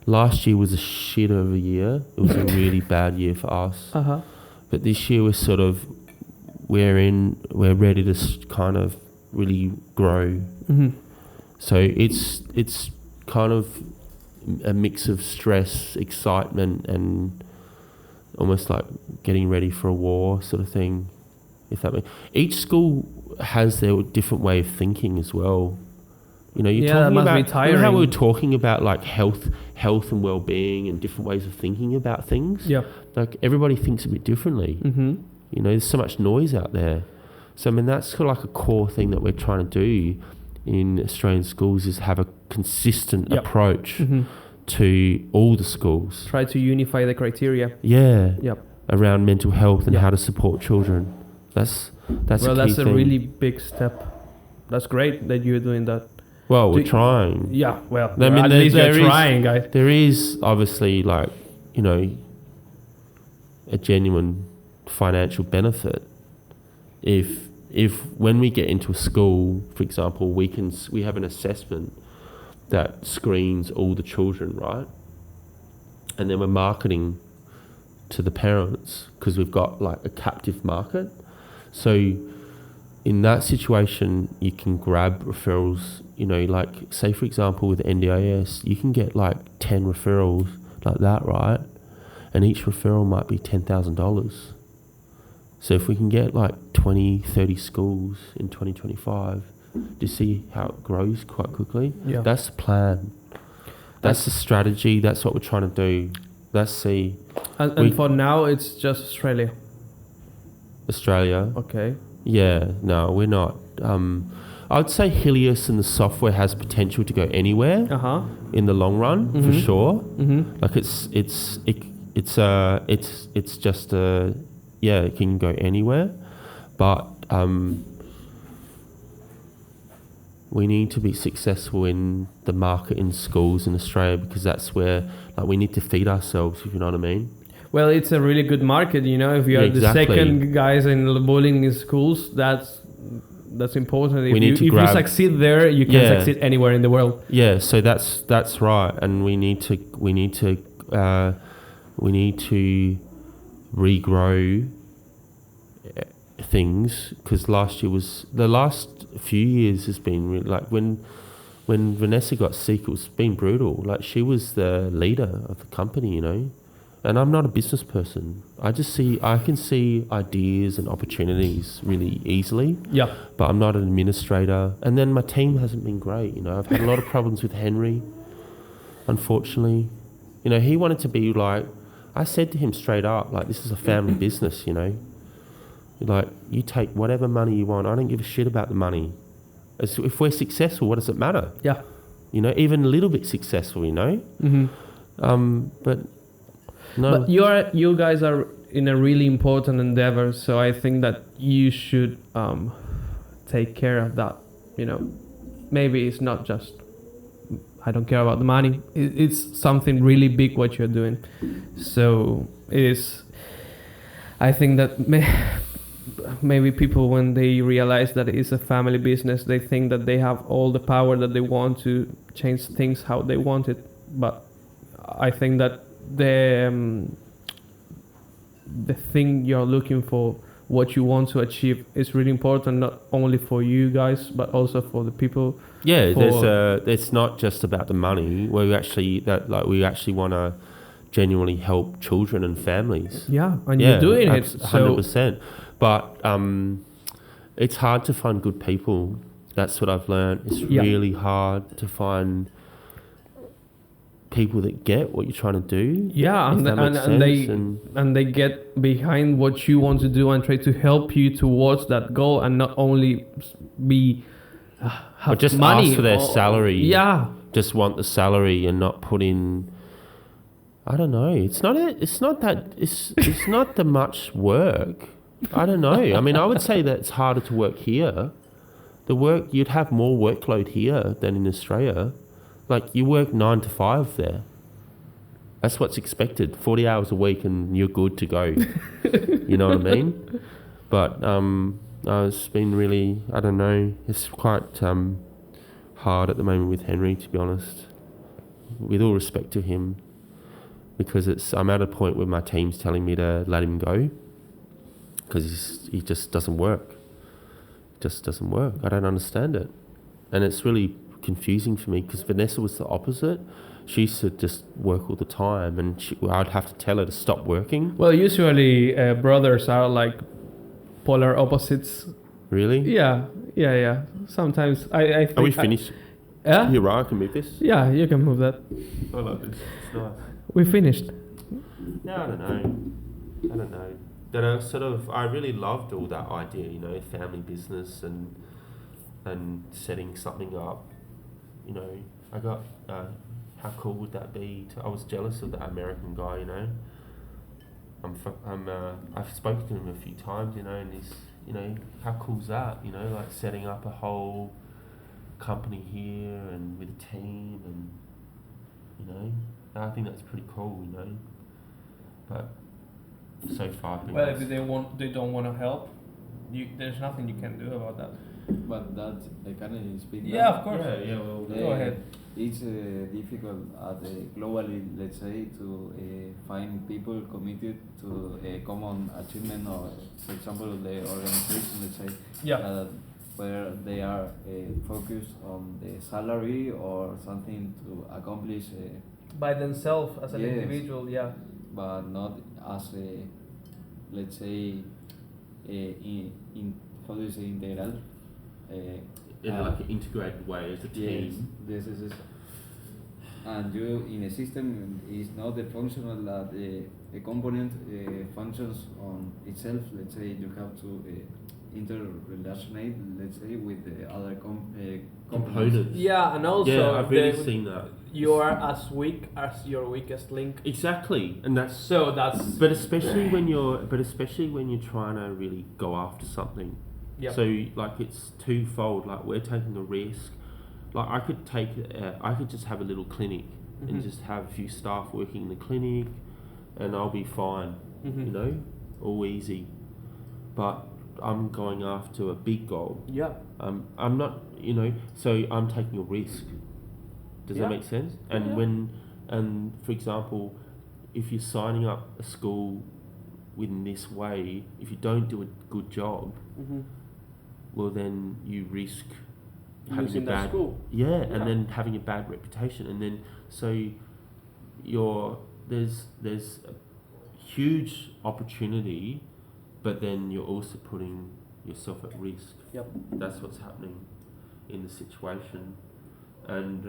Last year was a shit of a year. It was a really bad year for us. Uh-huh. But this year we're ready to kind of really grow. Mm-hmm. So it's kind of a mix of stress, excitement, and almost like getting ready for a war sort of thing. If that makes. Each school has their different way of thinking as well. You're talking about how we were talking about like health and well-being and different ways of thinking about things. Yeah. Like everybody thinks a bit differently. Mm-hmm. There's so much noise out there. So that's sort of like a core thing that we're trying to do in Australian schools is have a consistent approach to all the schools. Try to unify the criteria. Yeah. Yep. Around mental health and how to support children. That's a key thing. That's a really big step. That's great that you're doing that. Well, we're trying. Yeah, well, at least you're trying, guys. There is obviously like, a genuine financial benefit. If when we get into a school, for example, we have an assessment that screens all the children, right? And then we're marketing to the parents because we've got like a captive market. So in that situation, you can grab referrals, like say for example with NDIS, you can get like 10 referrals like that, right? And each referral might be $10,000. So if we can get like 20, 30 schools in 2025, do you see how it grows quite quickly? Yeah. That's the plan. That's the strategy. That's what we're trying to do. Let's see. And for now, it's just Australia. Australia. Okay. Yeah. No, we're not. I'd say Helios and the software has potential to go anywhere in the long run, for sure. Mm-hmm. Like it's just it can go anywhere, but we need to be successful in the market in schools in Australia, because that's where we need to feed ourselves, if you know what I mean. Well, it's a really good market, if you are the second guys in bowling in schools, that's important. If you succeed there, you can succeed anywhere in the world. Yeah, so that's right, and we need to regrow things, because the last few years has been really, like when Vanessa got sick, it's been brutal. Like, she was the leader of the company, and I'm not a business person. I can see ideas and opportunities really easily. Yeah. But I'm not an administrator. And then my team hasn't been great. I've had a lot of problems with Henry, unfortunately. He wanted to be like, I said to him straight up, like, this is a family business, Like, you take whatever money you want. I don't give a shit about the money. If we're successful, what does it matter? Yeah. Even a little bit successful, Mm-hmm. But no. But you guys are in a really important endeavor, so I think that you should take care of that. Maybe it's not just I don't care about the money. It's something really big what you're doing. So I think that maybe people, when they realize that it's a family business, they think that they have all the power that they want to change things how they want it. But I think that the thing you're looking for, what you want to achieve, is really important, not only for you guys but also for the people. Yeah, it's not just about the money. We actually want to genuinely help children and families. Yeah, and you're doing it 100%. But it's hard to find good people. That's what I've learned. It's really hard to find people that get what you're trying to do. Yeah, and they get behind what you want to do and try to help you towards that goal, and not only be have just money ask for their salary. Yeah, just want the salary and not put in. I don't know. It's not that much work. I don't know. I mean, I would say that it's harder to work here. You'd have more workload here than in Australia. Like, you work 9 to 5 there. That's what's expected. 40 hours a week and you're good to go. You know what I mean? But it's been really, I don't know. It's quite hard at the moment with Henry, to be honest. With all respect to him, because I'm at a point where my team's telling me to let him go, because he just doesn't work. Just doesn't work. I don't understand it, and it's really confusing for me, because Vanessa was the opposite. She used to just work all the time, and I'd have to tell her to stop working. Well, usually brothers are like polar opposites. Really? Yeah. Sometimes I think. Are we finished? Yeah. You're right. I can move this. Yeah, you can move that. I like this. It's nice. We finished. No, I don't know. That I really loved all that idea, family business and setting something up. I got, how cool would that be? I was jealous of that American guy, I've spoken to him a few times, and he's, how cool's that? Like setting up a whole company here and with a team, and, I think that's pretty cool, But so far, if they don't want to help, there's nothing you can do about that. But that's can I speak? Yeah, of course. Yeah. Well, go ahead. It's difficult globally, let's say, to find people committed to a common achievement, or, for example, the organization, let's say, where they are focused on the salary or something to accomplish by themselves as an individual, but not as a, let's say, in how do you say integral? In like an integrated way as a team. Yes. And you in a system is not the functional that a component functions on itself. Let's say you have to interrelationate, let's say, with the other components. Yeah, and also I've really seen that. You are as weak as your weakest link. Exactly, and that's. But especially when you're trying to really go after something. Yep. So like it's twofold. Like we're taking a risk. Like I could just have a little clinic and just have a few staff working in the clinic, and I'll be fine. You know, all easy. But I'm going after a big goal. Yeah. I'm not. You know, so I'm taking a risk. Does that make sense? And for example, if you're signing up a school in this way, if you don't do a good job, well then you risk having a bad school. And then having a bad reputation, and then so there's a huge opportunity, but then you're also putting yourself at risk. Yep. That's what's happening in the situation, and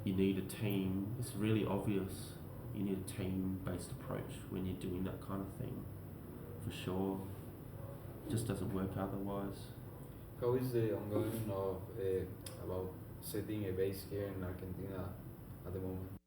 you need a team. It's really obvious. You need a team-based approach when you're doing that kind of thing, for sure. It just doesn't work otherwise. How is the ongoing of about setting a base here in Argentina at the moment?